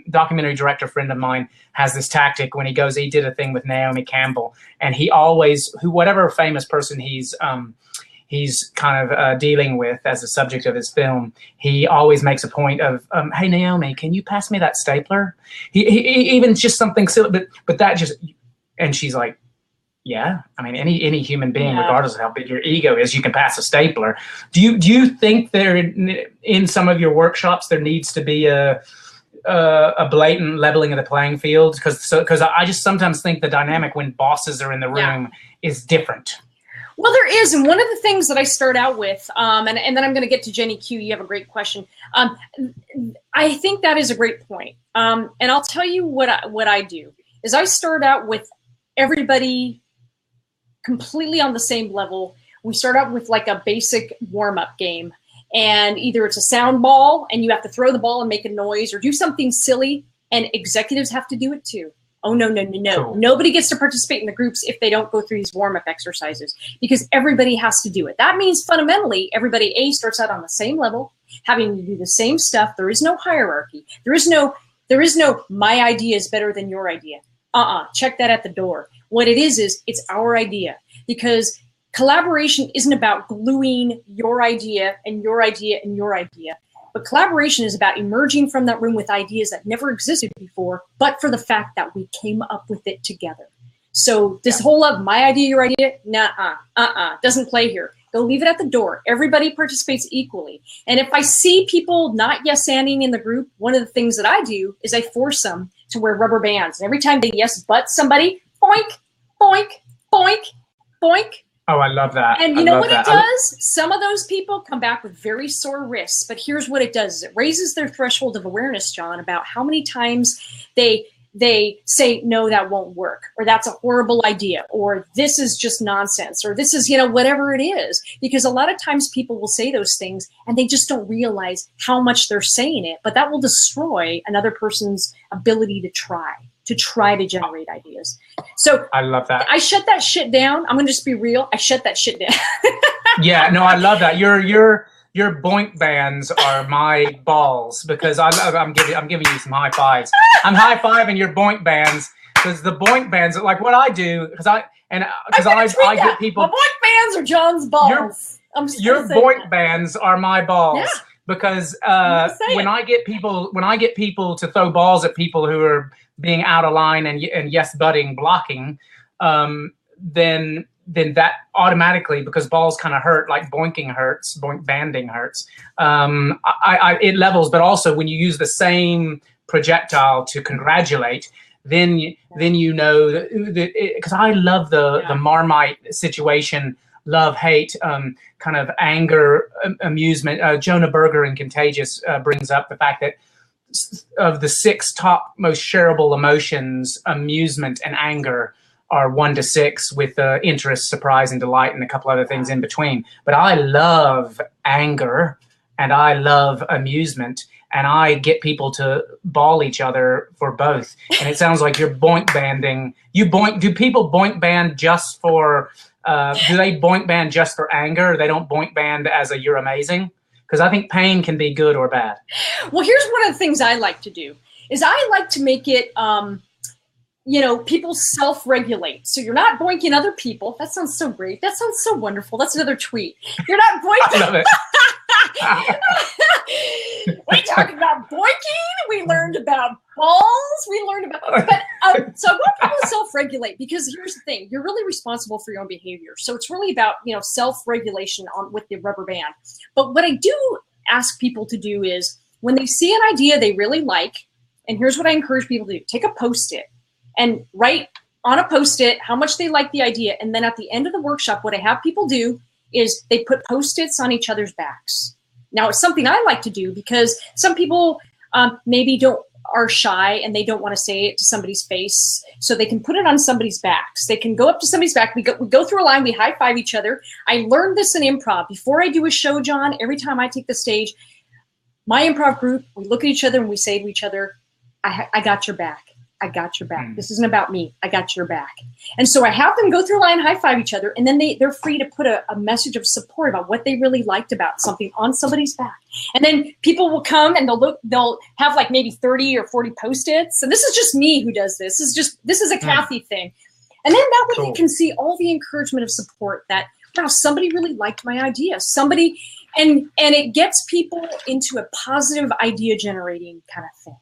Documentary director friend of mine has this tactic when he did a thing with Naomi Campbell, and he always, whatever famous person he's kind of dealing with as a subject of his film, he always makes a point of, hey, Naomi, can you pass me that stapler? He even just something silly, but that just, and she's like, yeah, I mean, any human being, regardless of how big your ego is, you can pass a stapler. Do you think there, in some of your workshops, there needs to be a blatant leveling of the playing field? Because I just sometimes think the dynamic when bosses are in the room is different. Well, there is, and one of the things that I start out with, and then I'm going to get to Jenny Q. You have a great question. I think that is a great point, and I'll tell you what I do is I start out with everybody completely on the same level. We start out with like a basic warm-up game, and either it's a sound ball and you have to throw the ball and make a noise, or do something silly, and executives have to do it too. Oh, no. Cool. Nobody gets to participate in the groups if they don't go through these warm-up exercises, because everybody has to do it. That means fundamentally everybody starts out on the same level, having to do the same stuff. There is no hierarchy. There is no my idea is better than your idea. Check that at the door. What it is it's our idea, because collaboration isn't about gluing your idea and your idea and your idea, but collaboration is about emerging from that room with ideas that never existed before, but for the fact that we came up with it together. So this whole of my idea, your idea, doesn't play here. Go leave it at the door. Everybody participates equally. And if I see people not yes-anding in the group, one of the things that I do is I force them to wear rubber bands. And every time they yes but somebody, boink, boink, boink, boink. Oh, I love that. And you know what it does? Some of those people come back with very sore wrists, but here's what it does. It raises their threshold of awareness, Jon, about how many times they say, no, that won't work, or that's a horrible idea, or this is just nonsense, or this is, whatever it is. Because a lot of times people will say those things and they just don't realize how much they're saying it, but that will destroy another person's ability to try to generate ideas. So I love that. I shut that shit down. I'm going to just be real. I shut that shit down. Yeah, no, I love that. Your boink bands are my balls, because I'm giving you some high fives. I'm high fiving your boink bands, because the boink bands are like what I do, because I get people. My boink bands are Jon's balls. Your boink bands are my balls. Yeah. because when I get people to throw balls at people who are being out of line and yes butting blocking, then that automatically, because balls kind of hurt, like boinking hurts, banding hurts. It levels, but also when you use the same projectile to congratulate, then you know that, because I love the Marmite situation, love, hate, kind of anger, amusement. Jonah Berger in Contagious brings up the fact that of the 6 top most shareable emotions, amusement and anger are 1 to 6, with interest, surprise, and delight, and a couple other things in between. But I love anger and I love amusement, and I get people to ball each other for both. And it sounds like you're boink banding. Do people boink band just for? Do they boink band just for anger? They don't boink band as a "you're amazing"? Because I think pain can be good or bad. Well, here's one of the things I like to do is I like to make it. People self-regulate. So you're not boinking other people. That sounds so great. That sounds so wonderful. That's another tweet. You're not boinking. I love it. We talked about boinking. We learned about balls. We learned about, so I want people to self-regulate, because here's the thing. You're really responsible for your own behavior. So it's really about, self-regulation with the rubber band. But what I do ask people to do is, when they see an idea they really like, and here's what I encourage people to do: take a Post-it and write on a Post-it how much they like the idea. And then at the end of the workshop, what I have people do is they put Post-its on each other's backs. Now, it's something I like to do because some people maybe are shy and they don't want to say it to somebody's face. So they can put it on somebody's backs. They can go up to somebody's back. We go through a line. We high five each other. I learned this in improv. Before I do a show, Jon, every time I take the stage, my improv group, we look at each other and we say to each other, I got your back. I got your back. This isn't about me. I got your back. And so I have them go through a line, high five each other, and then they're free to put a message of support about what they really liked about something on somebody's back. And then people will come and they'll have like maybe 30 or 40 Post-its. And this is just me who does this. This is a Kathy thing. And then that way they can see all the encouragement of support that, wow, somebody really liked my idea. And it gets people into a positive idea generating kind of thing.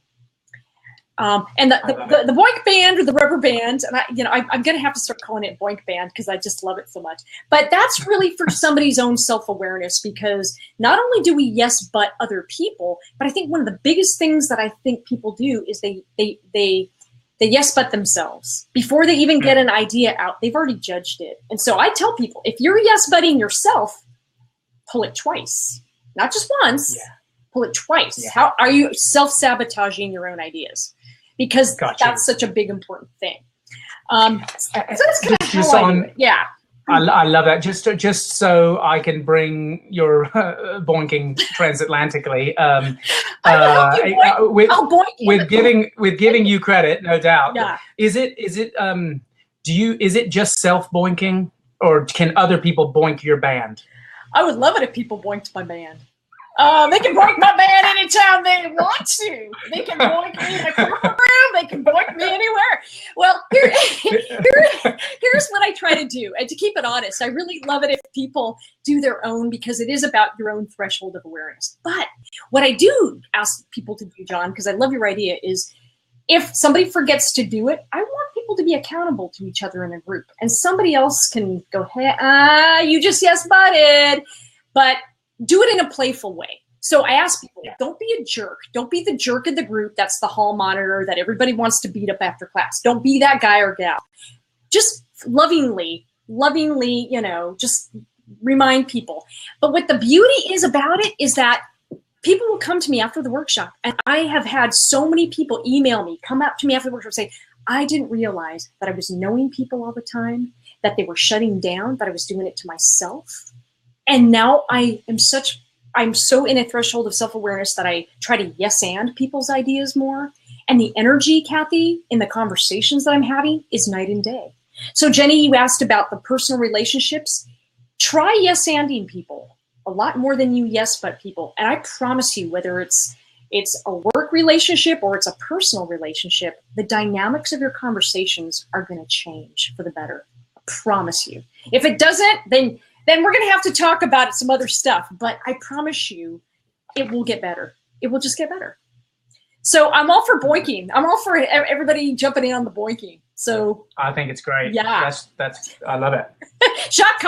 And the boink band or the rubber band, and I'm going to have to start calling it boink band because I just love it so much. But that's really for somebody's own self-awareness, because not only do we yes but other people, but I think one of the biggest things that I think people do is they yes but themselves. Before they even get an idea out, they've already judged it. And so I tell people, if you're yes butting yourself, pull it twice, not just once. Yeah. Pull it twice. Yeah. How are you self-sabotaging your own ideas? Because that's such a big, important thing. So that's kind of how I do it. Yeah. I love that. Just so I can bring your boinking transatlantically. With giving you credit, no doubt. Yeah. Is it just self boinking, or can other people boink your band? I would love it if people boinked my band. They can boink my band anytime they want to. They can boink me in a corner room. They can boink me anywhere. Well, here's what I try to do. And to keep it honest, I really love it if people do their own, because it is about your own threshold of awareness. But what I do ask people to do, Jon, because I love your idea, is if somebody forgets to do it, I want people to be accountable to each other in a group. And somebody else can go, hey, you just yes butted. But do it in a playful way. So I ask people, don't be a jerk. Don't be the jerk in the group that's the hall monitor that everybody wants to beat up after class. Don't be that guy or gal. Just lovingly, just remind people. But what the beauty is about it is that people will come to me after the workshop, and I have had so many people email me, come up to me after the workshop, say, I didn't realize that I was knowing people all the time, that they were shutting down, that I was doing it to myself. And now I'm so in a threshold of self-awareness that I try to yes and people's ideas more. And the energy, Kathy, in the conversations that I'm having is night and day. So Jenny, you asked about the personal relationships. Try yes anding people a lot more than you yes but people. And I promise you, whether it's a work relationship or it's a personal relationship, the dynamics of your conversations are going to change for the better. I promise you. If it doesn't, then we're going to have to talk about some other stuff. But I promise you, it will get better. It will just get better. So I'm all for boinking. I'm all for everybody jumping in on the boinking. So I think it's great. Yeah. That's I love it. Shock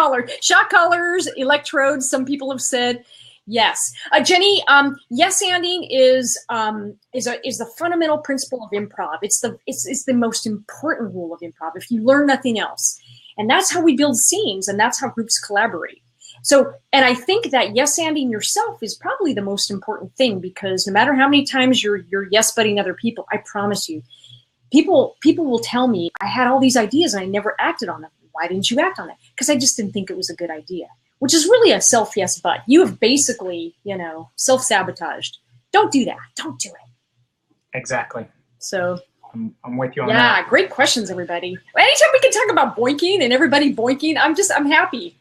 collars, electrodes. Some people have said yes. Jenny, yes-anding is the fundamental principle of improv. It's the most important rule of improv. If you learn nothing else, and that's how we build scenes, and that's how groups collaborate. So, and I think that yes-anding yourself is probably the most important thing, because no matter how many times you're yes-butting other people, I promise you, people will tell me, I had all these ideas and I never acted on them. Why didn't you act on it? Because I just didn't think it was a good idea, which is really a self-yes but. You have basically, self-sabotaged. Don't do that. Don't do it. Exactly. So I'm with you on that. Yeah, great questions, everybody. Anytime we can talk about boinking and everybody boinking, I'm happy.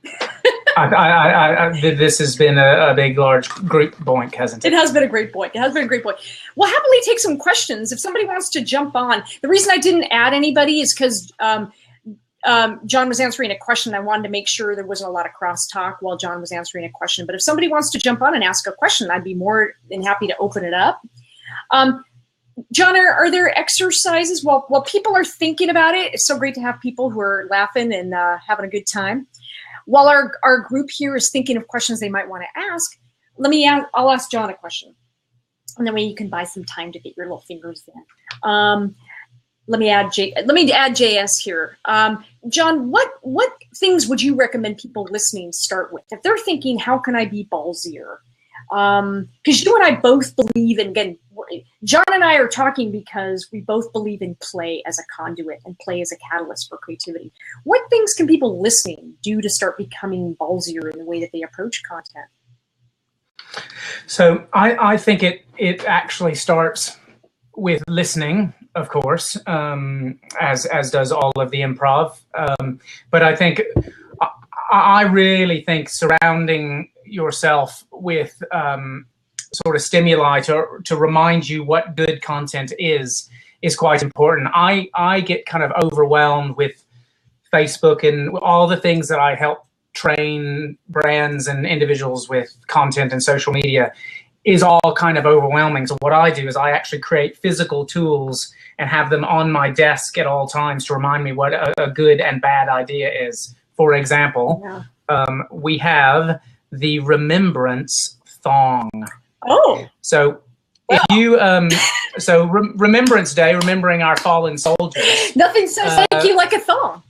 This has been a big, large group boink, hasn't it? It has been a great boink. It has been a great boink. We'll happily take some questions if somebody wants to jump on. The reason I didn't add anybody is because Jon was answering a question. I wanted to make sure there wasn't a lot of crosstalk while Jon was answering a question. But if somebody wants to jump on and ask a question, I'd be more than happy to open it up. Jon, are there exercises while people are thinking about it? It's so great to have people who are laughing and having a good time. While our group here is thinking of questions they might want to ask, I'll ask Jon a question. And that way you can buy some time to get your little fingers in. Let me add JS here. Jon, what things would you recommend people listening start with? If they're thinking, how can I be ballsier? Because you and I both believe in, again, Jon and I are talking because we both believe in play as a conduit and play as a catalyst for creativity. What things can people listening do to start becoming ballsier in the way that they approach content? So I think it actually starts with listening, of course, as does all of the improv. But I really think surrounding yourself with sort of stimuli to remind you what good content is quite important. I get kind of overwhelmed with Facebook and all the things that I help train brands and individuals with content and social media is all kind of overwhelming. So what I do is I actually create physical tools and have them on my desk at all times to remind me what a good and bad idea is. For example, we have the remembrance thong. Oh. So if you Remembrance Day, remembering our fallen soldiers. Nothing says thank you like a thong.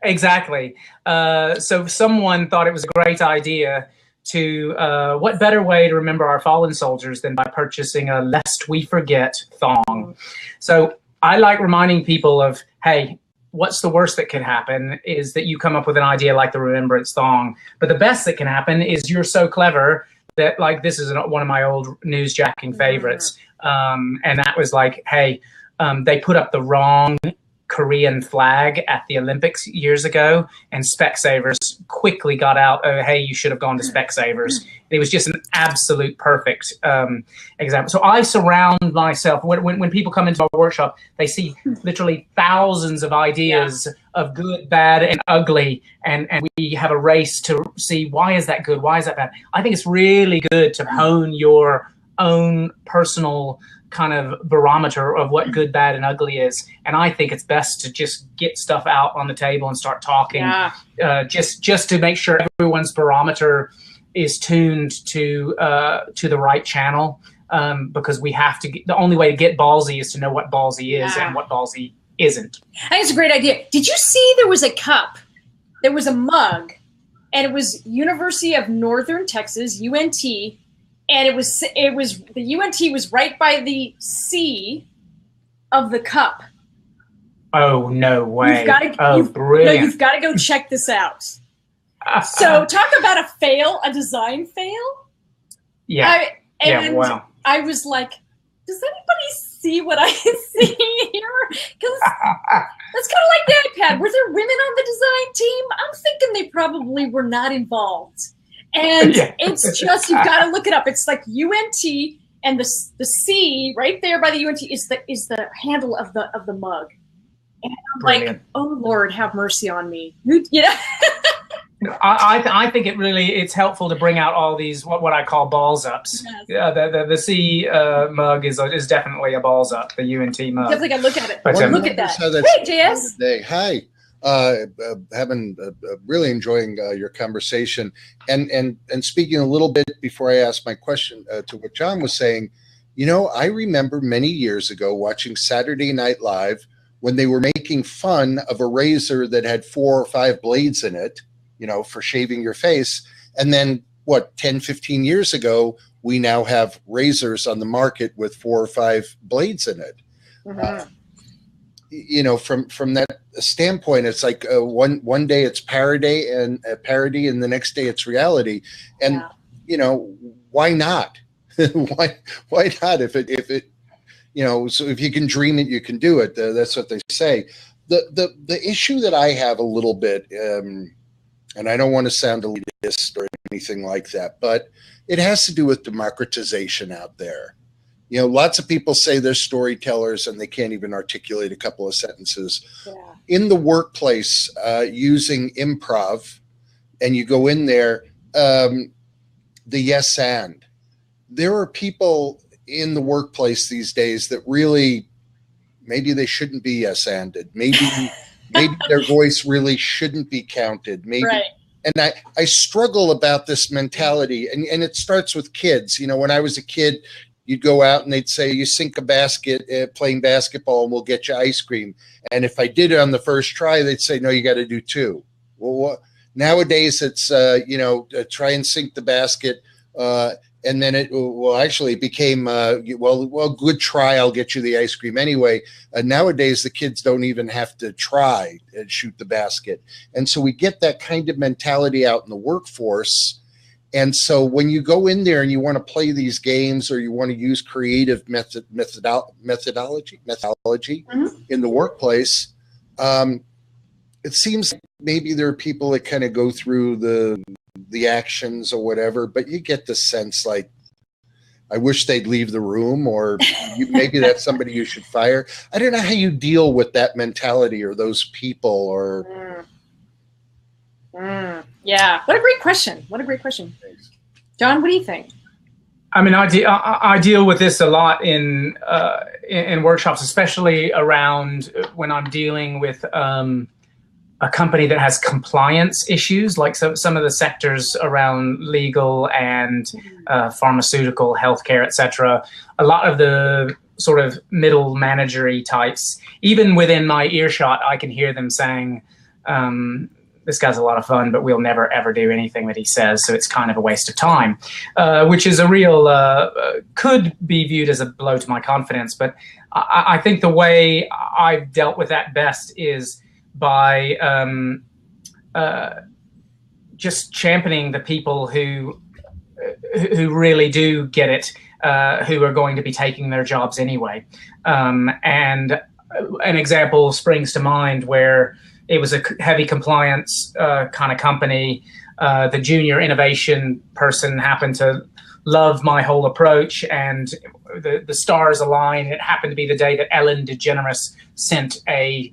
Exactly. So someone thought it was a great idea to, what better way to remember our fallen soldiers than by purchasing a Lest We Forget thong. So I like reminding people of, hey, what's the worst that could happen is that you come up with an idea like the remembrance thong. But the best that can happen is you're so clever that, like, this is one of my old newsjacking favorites. And that was like, hey, they put up the wrong Korean flag at the Olympics years ago, and Specsavers quickly got out, oh, hey, you should have gone to Specsavers. It was just an absolute perfect example. So I surround myself, when people come into our workshop, they see literally thousands of ideas of good, bad, and ugly, and we have a race to see, why is that good, why is that bad? I think it's really good to hone your own personal kind of barometer of what good, bad, and ugly is. And I think it's best to just get stuff out on the table and start talking, just to make sure everyone's barometer is tuned to the right channel, because we have to. The only way to get ballsy is to know what ballsy is and what ballsy isn't. I think it's a great idea. Did you see there was a cup, there was a mug, and it was University of Northern Texas, UNT. And it was the UNT was right by the C of the cup. Oh, no way. Brilliant. You've got to go check this out. So talk about a fail, a design fail. Yeah. Wow. I was like, does anybody see what I see here? Because that's kind of like the iPad. Were there women on the design team? I'm thinking they probably were not involved. And it's just, you've got to look it up. It's like UNT, and the C right there by the UNT is the handle of the mug. And I'm like, oh Lord, have mercy on me. I think it's helpful to bring out all these what I call balls ups. Yes. The C mug is definitely a balls up. The UNT mug. Definitely got to look at it. But, look at that. Hey, JS. Hi. Really enjoying your conversation, and speaking a little bit before I ask my question to what Jon was saying. You know, I remember many years ago watching Saturday Night Live when they were making fun of a razor that had 4 or 5 blades in it, you know, for shaving your face. And then what, 10, 15 years ago, we now have razors on the market with 4 or 5 blades in it. Mm-hmm. You know, from that standpoint, it's like one day it's parody and the next day it's reality. And, you know, why not? why not? If it, you know, so if you can dream it, you can do it. That's what they say. The issue that I have a little bit, and I don't want to sound elitist or anything like that, but it has to do with democratization out there. You know, lots of people say they're storytellers and they can't even articulate a couple of sentences. Yeah. In the workplace, using improv, and you go in there, the yes and. There are people in the workplace these days that really, maybe they shouldn't be yes-anded. Maybe their voice really shouldn't be counted. Maybe, right. And I struggle about this mentality, and it starts with kids. You know, when I was a kid, you'd go out and they'd say, you sink a basket playing basketball and we'll get you ice cream. And if I did it on the first try, they'd say, no, you got to do 2. Well, nowadays it's, you know, try and sink the basket, and then it became, good try, I'll get you the ice cream anyway. Nowadays, the kids don't even have to try and shoot the basket. And so we get that kind of mentality out in the workforce. And so when you go in there and you want to play these games or you want to use creative methodology mm-hmm. in the workplace, it seems like maybe there are people that kind of go through the actions or whatever, but you get the sense like, I wish they'd leave the room, or maybe that's somebody you should fire. I don't know how you deal with that mentality or those people or. Yeah. What a great question. Thanks. Jon, what do you think? I mean, I deal with this a lot in workshops, especially around when I'm dealing with a company that has compliance issues, like some of the sectors around legal and pharmaceutical, healthcare, etc. A lot of the sort of middle managery types, even within my earshot, I can hear them saying, this guy's a lot of fun, but we'll never, ever do anything that he says. So it's kind of a waste of time, which is a real, could be viewed as a blow to my confidence. But I think the way I've dealt with that best is by just championing the people who really do get it, who are going to be taking their jobs anyway. And an example springs to mind where it was a heavy compliance kind of company. The junior innovation person happened to love my whole approach, and the stars aligned. It happened to be the day that Ellen DeGeneres sent a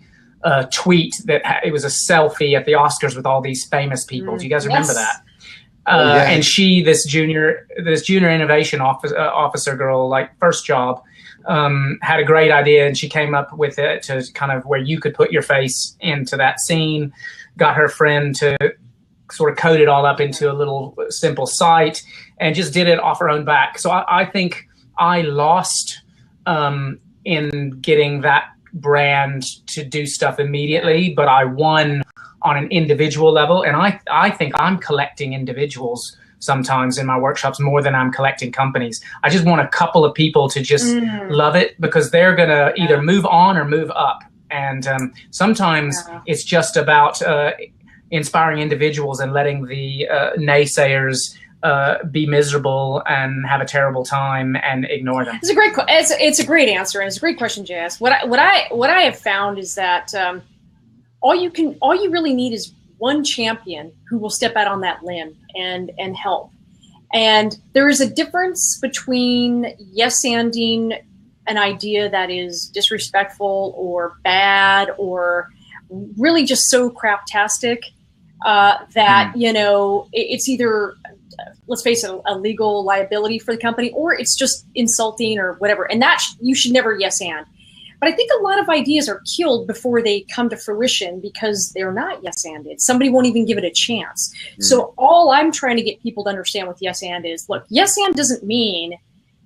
tweet that it was a selfie at the Oscars with all these famous people. Do you guys remember that? Yeah. And she, this junior innovation officer girl, like first job, had a great idea, and she came up with it to kind of where you could put your face into that scene, got her friend to sort of code it all up into a little simple site, and just did it off her own back. So I think I lost in getting that brand to do stuff immediately, but I won on an individual level. And I think I'm collecting individuals sometimes in my workshops more than I'm collecting companies. I just want a couple of people to just love it, because they're going to either move on or move up. And sometimes it's just about inspiring individuals and letting the naysayers be miserable and have a terrible time and ignore them. It's a great it's a great answer, and it's a great question, JS. What I have found is that all you really need is one champion who will step out on that limb and help. And there is a difference between yes-anding an idea that is disrespectful or bad or really just so craptastic, that, it's either, let's face it, a legal liability for the company, or it's just insulting or whatever. And that you should never yes and. But I think a lot of ideas are killed before they come to fruition because they're not yes-anded. Somebody won't even give it a chance. So all I'm trying to get people to understand with yes and is, look, yes and doesn't mean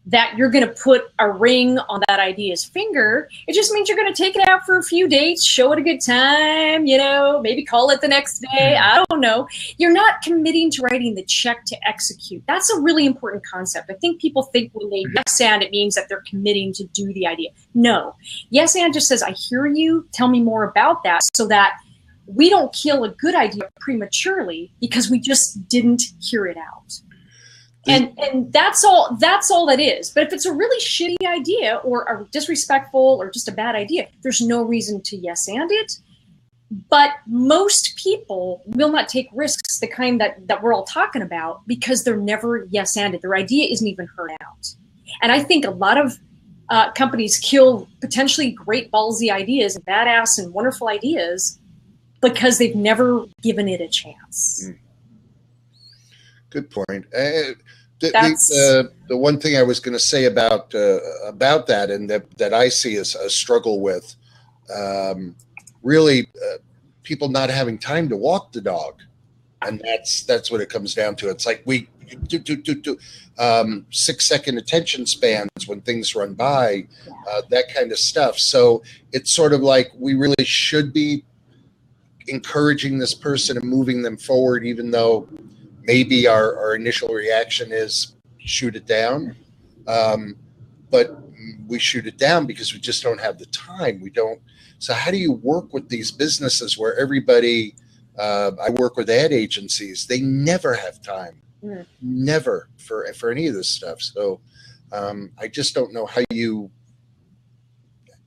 that you're going to put a ring on that idea's finger. It just means you're going to take it out for a few dates, show it a good time, maybe call it the next day. I don't know. You're not committing to writing the check to execute. That's a really important concept. I think people think when they yes and, it means that they're committing to do the idea. No. Yes and just says, I hear you. Tell me more about that, so that we don't kill a good idea prematurely because we just didn't hear it out. And that's all that is. But if it's a really shitty idea or a disrespectful or just a bad idea, there's no reason to yes and it. But most people will not take risks, the kind that we're all talking about, because they're never yes anded. Their idea isn't even heard out. And I think a lot of companies kill potentially great ballsy ideas, badass and wonderful ideas, because they've never given it a chance. Good point. The one thing I was going to say about that, and that I see as a struggle with, really people not having time to walk the dog, and that's what it comes down to. It's like we do 6-second attention spans when things run by, that kind of stuff. So it's sort of like we really should be encouraging this person and moving them forward, even though maybe our initial reaction is shoot it down, but we shoot it down because we just don't have the time. We don't. So how do you work with these businesses where everybody, I work with ad agencies, they never have time, never for any of this stuff. So I just don't know how you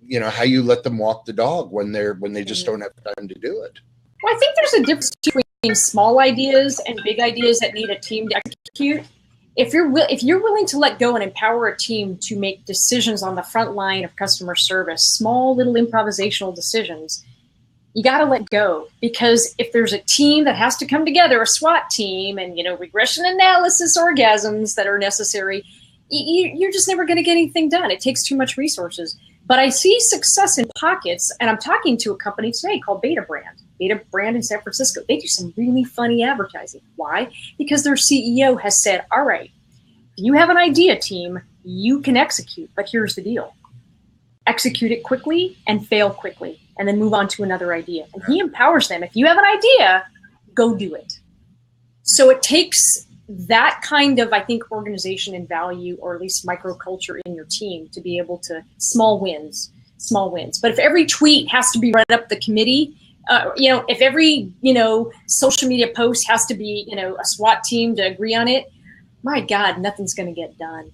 let them walk the dog when they just don't have time to do it. Well, I think there's a difference between small ideas and big ideas that need a team to execute. If you're willing to let go and empower a team to make decisions on the front line of customer service, small little improvisational decisions, you got to let go. Because if there's a team that has to come together, a SWAT team, and regression analysis orgasms that are necessary, you're just never going to get anything done. It takes too much resources. But I see success in pockets, and I'm talking to a company today called Beta Brand in San Francisco. They do some really funny advertising. Why? Because their CEO has said, all right, if you have an idea, team, you can execute, but here's the deal. Execute it quickly and fail quickly, and then move on to another idea. And he empowers them. If you have an idea, go do it. So it takes that kind of, I think, organization and value, or at least microculture in your team, to be able to small wins. But if every tweet has to be read up the committee, if every, social media post has to be, a SWAT team to agree on it, my God, nothing's going to get done.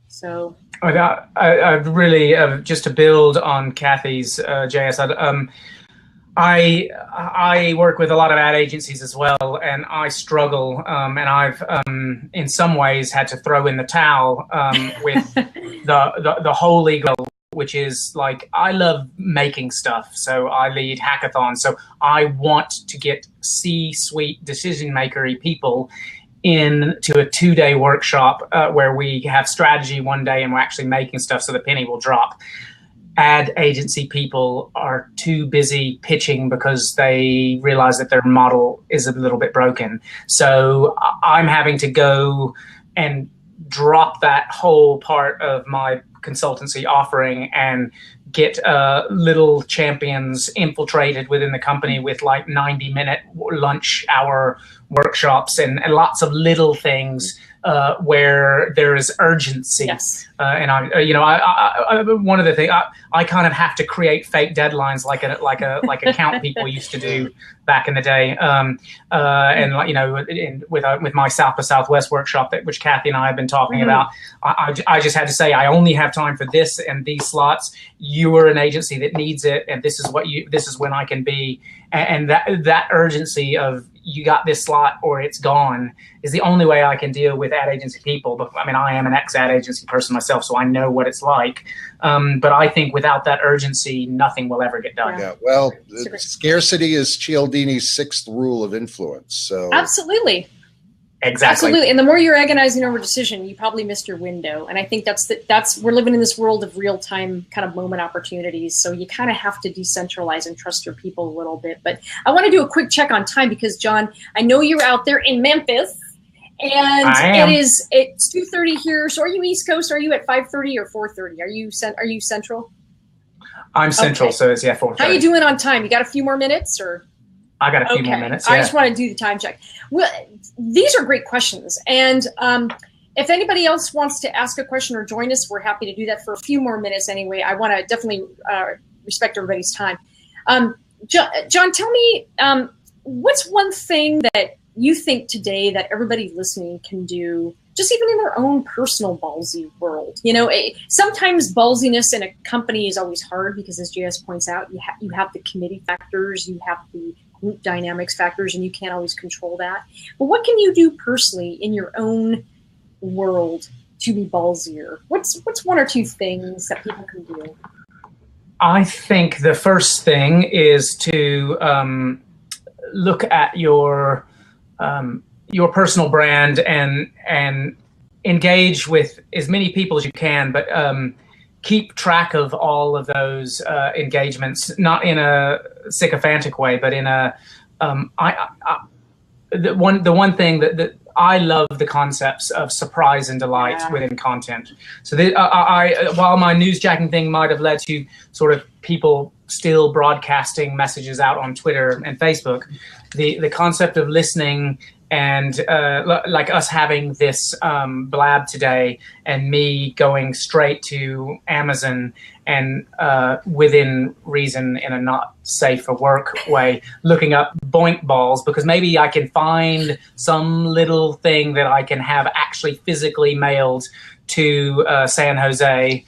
So I really, just to build on Kathy's JS, I work with a lot of ad agencies as well, and I struggle, and I've in some ways had to throw in the towel with the holy goal, which is like, I love making stuff. So I lead hackathons. So I want to get C-suite decision-makery people into a 2-day workshop where we have strategy one day and we're actually making stuff so the penny will drop. Ad agency people are too busy pitching because they realize that their model is a little bit broken. So I'm having to go and drop that whole part of my consultancy offering and get little champions infiltrated within the company with like 90-minute lunch hour workshops and lots of little things where there is urgency. Yes. And I one of the things I kind of have to create fake deadlines like account people used to do back in the day. And with my South by Southwest workshop which Kathy and I have been talking about, I just had to say I only have time for this and these slots. You are an agency that needs it, and this is when I can be. and that urgency of you got this slot or it's gone is the only way I can deal with ad agency people. But I mean, I am an ex-ad agency person myself, so I know what it's like. But I think without that urgency, nothing will ever get done. Yeah, well, scarcity is Cialdini's 6th rule of influence. So absolutely. Exactly. Absolutely. And the more you're agonizing over a decision, you probably missed your window. And I think we're living in this world of real-time kind of moment opportunities. So you kind of have to decentralize and trust your people a little bit. But I want to do a quick check on time because, Jon, I know you're out there in Memphis and it's 2:30 here. So are you East Coast? Are you at 5:30 or 4:30? Are you Central? I'm Central. Okay. So it's 4:30. How are you doing on time? You got a few more minutes or? I got a few more minutes. Yeah. I just want to do the time check. Well, these are great questions. And if anybody else wants to ask a question or join us, we're happy to do that for a few more minutes anyway. I want to definitely respect everybody's time. Jon, tell me, what's one thing that you think today that everybody listening can do, just even in their own personal ballsy world? You know, sometimes ballsiness in a company is always hard because, as JS points out, you have the committee factors, you have the group dynamics factors, and you can't always control that. But what can you do personally in your own world to be ballsier? What's one or two things that people can do? I think the first thing is to look at your personal brand and engage with as many people as you can, but keep track of all of those engagements, not in a sycophantic way, but in a the one thing that I love the concepts of surprise and delight within content. So while my newsjacking thing might have led to sort of people still broadcasting messages out on Twitter and Facebook, the concept of listening and like us having this blab today and me going straight to Amazon and within reason in a not safe for work way, looking up boink balls because maybe I can find some little thing that I can have actually physically mailed to San Jose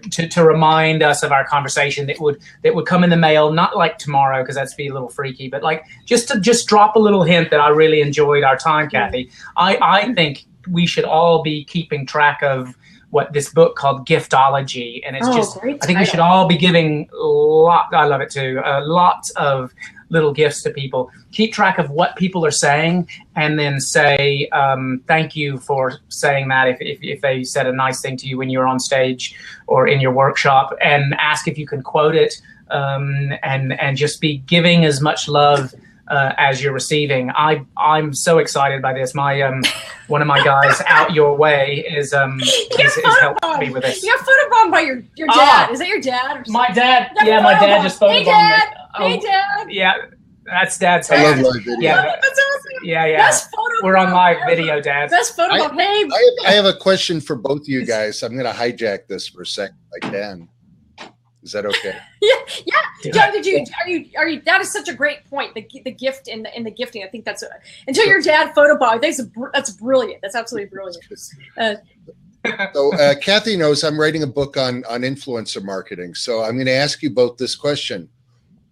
to remind us of our conversation that would come in the mail, not like tomorrow because that's be a little freaky, but like just drop a little hint that I really enjoyed our time, Kathy. I think we should all be keeping track of what this book called Giftology, and it's I think we should all be giving I love it too, lots of little gifts to people. Keep track of what people are saying and then say thank you for saying that if they said a nice thing to you when you were on stage or in your workshop, and ask if you can quote it and just be giving as much love as you're receiving. I'm so excited by this. My one of my guys out your way is helping me with this. You got photobombed by your dad. Is that your dad? Or something? My dad. Yeah, my dad just photobombed me. Hey, Dad. Yeah, that's Dad's. I love live video. Yeah, that's awesome. Yeah. Best photo We're on live video, Dad. Best photobomb. Hey. I have a question for both of you guys. I'm going to hijack this for a second if I can. Is that okay? Yeah. Jon, are you? That is such a great point. The gift in the gifting. I think that's until your dad photobombed. That's brilliant. That's absolutely brilliant. So Kathy knows I'm writing a book on influencer marketing. So I'm going to ask you both this question.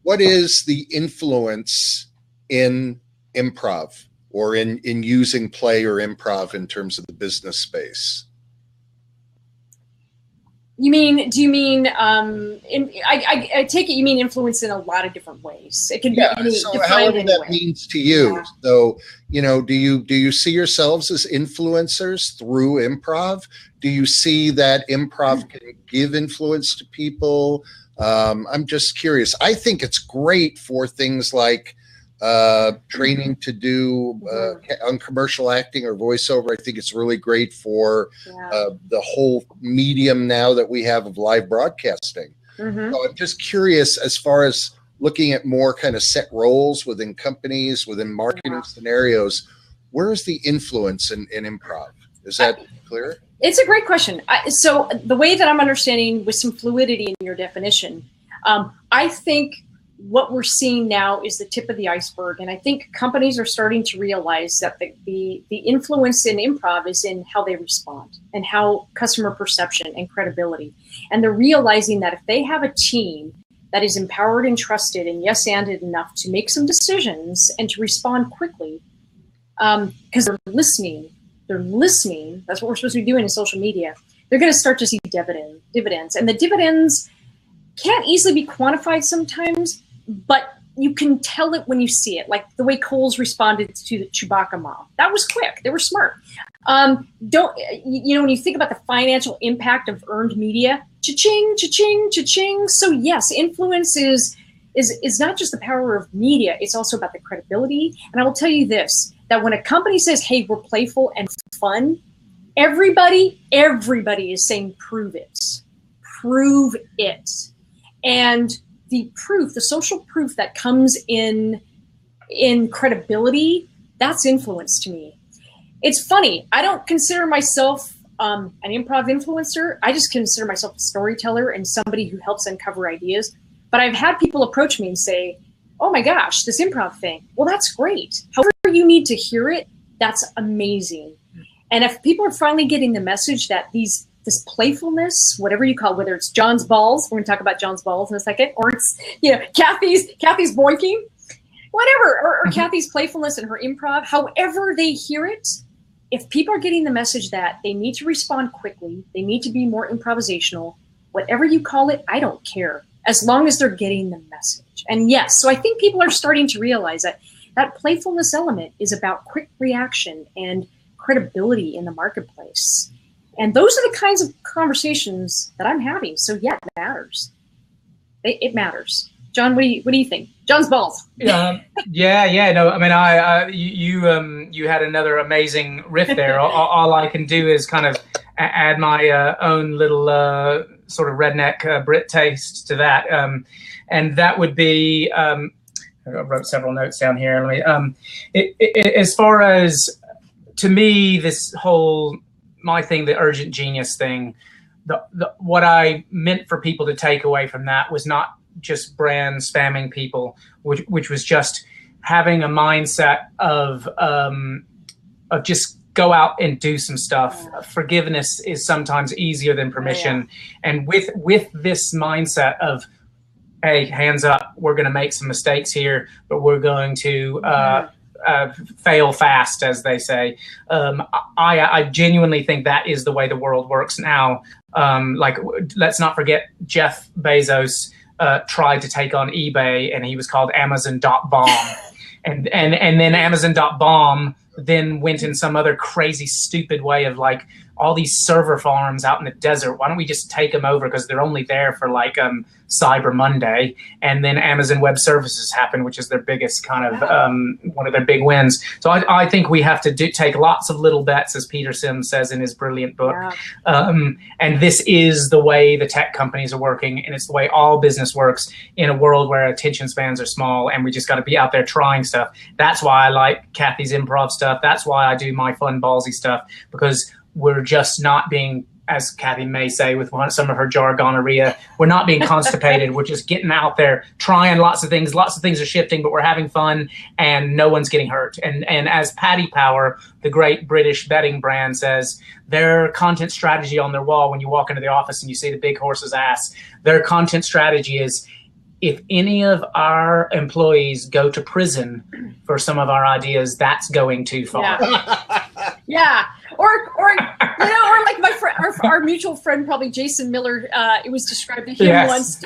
What is the influence in improv or in using play or improv in terms of the business space? Do you mean, I take it you mean influence in a lot of different ways. It can be so however that means to you. Yeah. So, do you see yourselves as influencers through improv? Do you see that improv can give influence to people? I'm just curious. I think it's great for things like training to do on commercial acting or voiceover. I think it's really great for the whole medium now that we have of live broadcasting. So I'm just curious as far as looking at more kind of set roles within companies, within marketing scenarios, where is the influence in improv? Is that clear? It's a great question. So the way that I'm understanding with some fluidity in your definition, I think what we're seeing now is the tip of the iceberg. And I think companies are starting to realize that the influence in improv is in how they respond and how customer perception and credibility. And they're realizing that if they have a team that is empowered and trusted and yes-anded enough to make some decisions and to respond quickly, because they're listening. They're listening. That's what we're supposed to be doing in social media. They're going to start to see dividends. And the dividends can't easily be quantified sometimes, but you can tell it when you see it, like the way Kohl's responded to the Chewbacca mom. That was quick. They were smart. When you think about the financial impact of earned media, cha-ching, cha-ching, cha-ching. So yes, influence is not just the power of media. It's also about the credibility. And I will tell you this, that when a company says, hey, we're playful and fun, everybody is saying, prove it. Prove it. And the proof, the social proof that comes in credibility, that's influence to me. It's funny. I don't consider myself an improv influencer. I just consider myself a storyteller and somebody who helps uncover ideas. But I've had people approach me and say, oh my gosh, this improv thing. Well, that's great. However you need to hear it, that's amazing. And if people are finally getting the message that this playfulness, whatever you call it, whether it's Jon's balls, we're going to talk about Jon's balls in a second, or it's Kathy's boinking, whatever, or Kathy's playfulness and her improv, however they hear it, if people are getting the message that they need to respond quickly, they need to be more improvisational, whatever you call it, I don't care, as long as they're getting the message. And yes, so I think people are starting to realize that playfulness element is about quick reaction and credibility in the marketplace. And those are the kinds of conversations that I'm having. So yeah, it matters. It matters. Jon, what do you think? Jon's balls. No, I mean, you had another amazing riff there. all I can do is kind of add my own little sort of redneck Brit taste to that, and that would be. I wrote several notes down here. As far as, to me, this whole my thing, the urgent genius thing, what I meant for people to take away from that was not just brand spamming people, which was just having a mindset of just go out and do some stuff. Forgiveness is sometimes easier than permission. And with this mindset of, hey, hands up, we're going to make some mistakes here, but we're going to fail fast, as they say. I genuinely think that is the way the world works now. Let's not forget Jeff Bezos tried to take on eBay, and he was called Amazon.bomb. and then Amazon.bomb then went in some other crazy, stupid way of like all these server farms out in the desert. Why don't we just take them over, because they're only there for like Cyber Monday, and then Amazon Web Services happened, which is their biggest kind of one of their big wins. So I think we have to take lots of little bets, as Peter Sims says in his brilliant book. And this is the way the tech companies are working, and it's the way all business works in a world where attention spans are small, and we just got to be out there trying stuff. That's why I like Kathy's improv stuff. That's why I do my fun ballsy stuff, because we're just not being, as Kathy may say with some of her jargoneria, we're not being constipated. We're just getting out there, trying lots of things. Lots of things are shifting, but we're having fun, and no one's getting hurt. And as Paddy Power, the great British betting brand, says, their content strategy on their wall, when you walk into the office and you see the big horse's ass, their content strategy is, if any of our employees go to prison for some of our ideas, that's going too far. Yeah. Or like my friend, our mutual friend, probably Jason Miller, it was described to him once,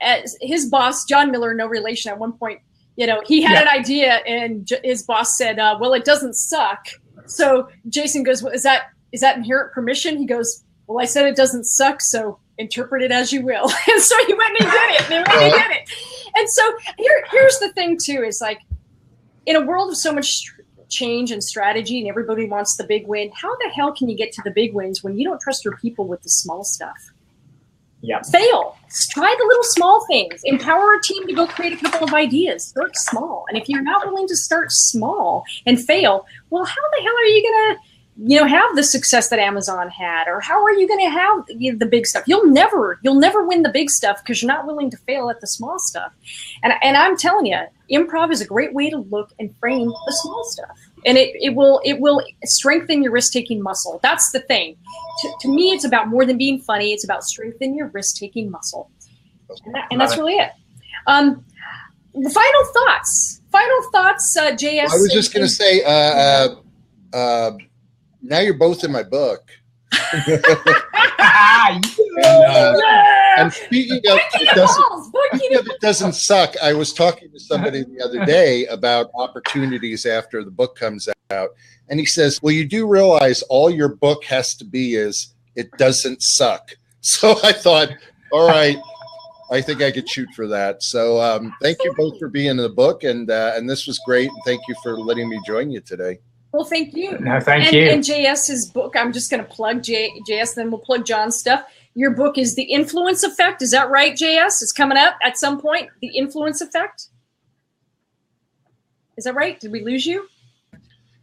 as his boss, John Miller, no relation, at one point, he had an idea, and his boss said, well, it doesn't suck. So Jason goes, well, is that inherent permission? He goes, well, I said it doesn't suck, so interpret it as you will. And so he went and he did it. And so here's the thing too, is like, in a world of so much change and strategy, and everybody wants the big win, how the hell can you get to the big wins when you don't trust your people with the small stuff? Fail. Try the little small things. Empower a team to go create a couple of ideas. Start small. And if you're not willing to start small and fail, well, how the hell are you going to have the success that Amazon had? Or how are you going to have the big stuff? You'll never win the big stuff because you're not willing to fail at the small stuff. And I'm telling you, improv is a great way to look and frame the small stuff. And it will strengthen your risk-taking muscle. That's the thing. To me, it's about more than being funny. It's about strengthening your risk-taking muscle. And that's really it. The final thoughts, JS. I was just going to say, now you're both in my book. And speaking of it doesn't suck, I was talking to somebody the other day about opportunities after the book comes out, and he says, well, you do realize all your book has to be is it doesn't suck. So I thought, all right, I think I could shoot for that. So thank you both for being in the book, and this was great. Thank you for letting me join you today. Well, thank you. No, thank you. And JS's book, I'm just going to plug JS, then we'll plug Jon's stuff. Your book is The Influence Effect. Is that right, JS? It's coming up at some point, The Influence Effect. Is that right? Did we lose you?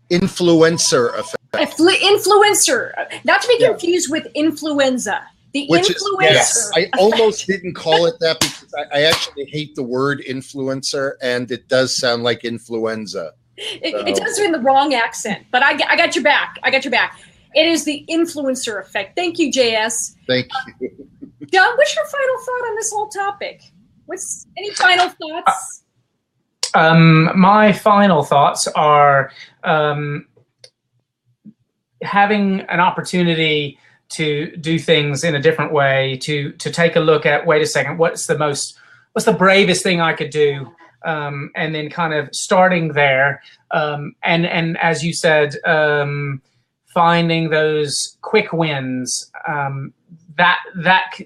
Influencer effect. Influencer. Not to be confused with influenza. The influencer. Yes, I almost didn't call it that because I actually hate the word influencer, and it does sound like influenza. It does in the wrong accent, but I got your back. I got your back. It is the influencer effect. Thank you, JS. Thank you. Jon, what's your final thought on this whole topic? Any final thoughts? My final thoughts are having an opportunity to do things in a different way, to take a look at, wait a second, what's the bravest thing I could do? And then kind of starting there. And as you said, finding those quick wins, that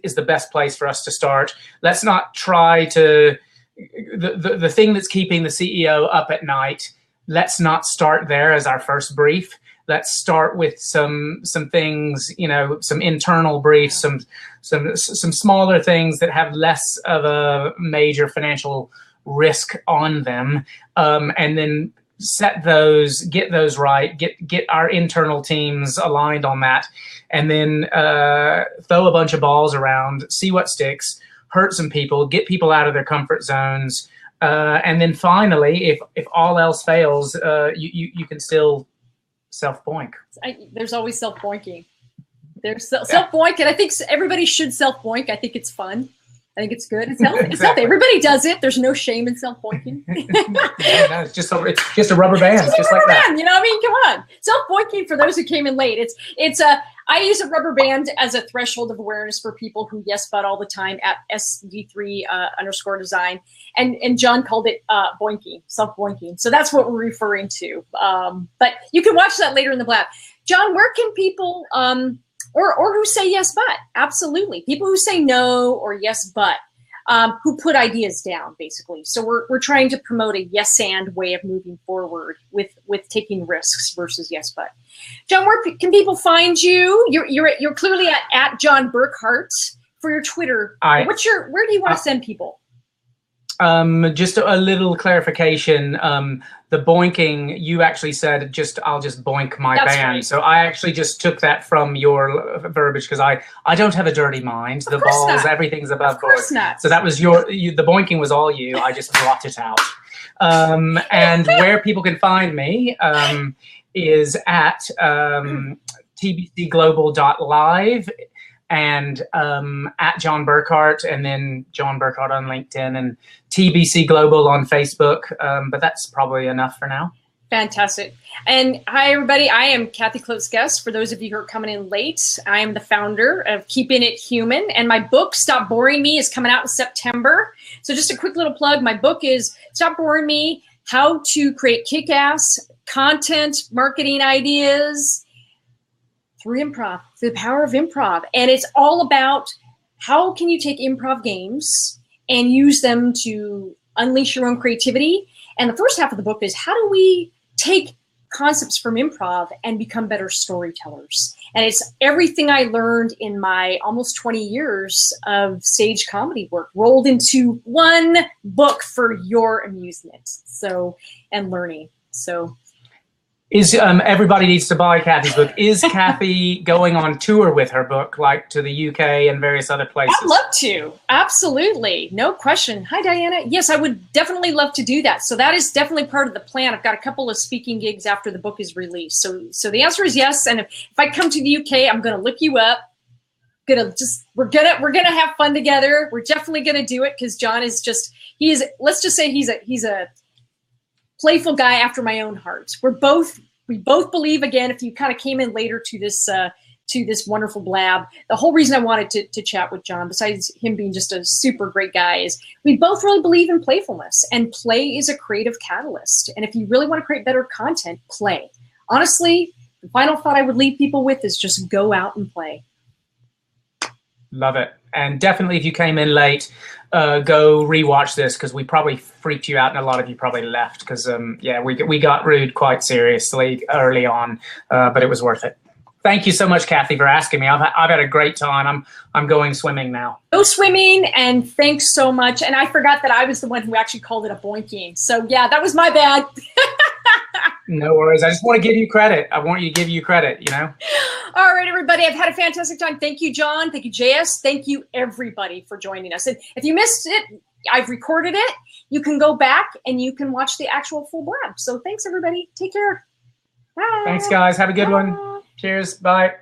is the best place for us to start. Let's not try to, the thing that's keeping the CEO up at night, let's not start there as our first brief. Let's start with some things, some internal briefs, some smaller things that have less of a major financial risk on them, and then set those, get those right, get our internal teams aligned on that, and then throw a bunch of balls around, see what sticks, hurt some people, get people out of their comfort zones, and then finally, if all else fails, you can still self-boink. There's always self-boinking. There's self-boink, and I think everybody should self-boink. I think it's fun. I think it's good. It's healthy. It's healthy. Everybody does it. There's no shame in self-boinking. It's just a rubber band, just like that. Come on. Self-boinking, for those who came in late, I use a rubber band as a threshold of awareness for people who yes but all the time at SD3_design, and Jon called it boinking, self-boinking. So that's what we're referring to. But you can watch that later in the blab. Jon, where can people or who say yes but, absolutely, people who say no or yes but, who put ideas down, basically. So we're trying to promote a yes and way of moving forward with taking risks versus yes but. Jon, where can people find you? You're clearly at Jon Burkhart for your Twitter. Where do you want to send people? Just a little clarification. The boinking, you actually said I'll just boink my band. Right. So I actually just took that from your verbiage because I don't have a dirty mind. The balls, everything's above board. So that was the boinking was all you. I just brought it out. And where people can find me is at tbcglobal.live and at Jon Burkhart, and then Jon Burkhart on LinkedIn, and TBC Global on Facebook. But that's probably enough for now. Fantastic. And hi, everybody. I am Kathy Klotz-Guest. For those of you who are coming in late, I am the founder of Keeping It Human. And my book, Stop Boring Me, is coming out in September. So just a quick little plug. My book is Stop Boring Me, How to Create Kick-Ass Content Marketing Ideas through improv, through the power of improv. And it's all about how can you take improv games and use them to unleash your own creativity. And the first half of the book is how do we take concepts from improv and become better storytellers. And it's everything I learned in my almost 20 years of stage comedy work rolled into one book for your amusement and learning. So everybody needs to buy Kathy's book. Is Kathy going on tour with her book, like to the UK and various other places? I'd love to. Absolutely. No question. Hi, Diana. Yes, I would definitely love to do that. So that is definitely part of the plan. I've got a couple of speaking gigs after the book is released. So the answer is yes. And if I come to the UK, I'm going to look you up. we're gonna have fun together. We're definitely gonna do it because Jon is let's just say he's a playful guy after my own heart. We both believe, again, if you kind of came in later to this wonderful blab, the whole reason I wanted to chat with Jon, besides him being just a super great guy, is we both really believe in playfulness, and play is a creative catalyst. And if you really want to create better content, play. Honestly, the final thought I would leave people with is just go out and play. Love it. And definitely, if you came in late, go rewatch this, because we probably freaked you out, and a lot of you probably left because yeah, we got rude quite seriously early on, but it was worth it. Thank you so much, Kathy, for asking me. I've had a great time. I'm going swimming now. Go swimming, and thanks so much. And I forgot that I was the one who actually called it a boinking. So yeah, that was my bad. No worries. I just want to give you credit. I want you to give you credit, you know? All right, everybody. I've had a fantastic time. Thank you, Jon. Thank you, JS. Thank you, everybody, for joining us. And if you missed it, I've recorded it. You can go back and you can watch the actual full blab. So thanks, everybody. Take care. Bye. Thanks, guys. Have a good one. Cheers. Bye.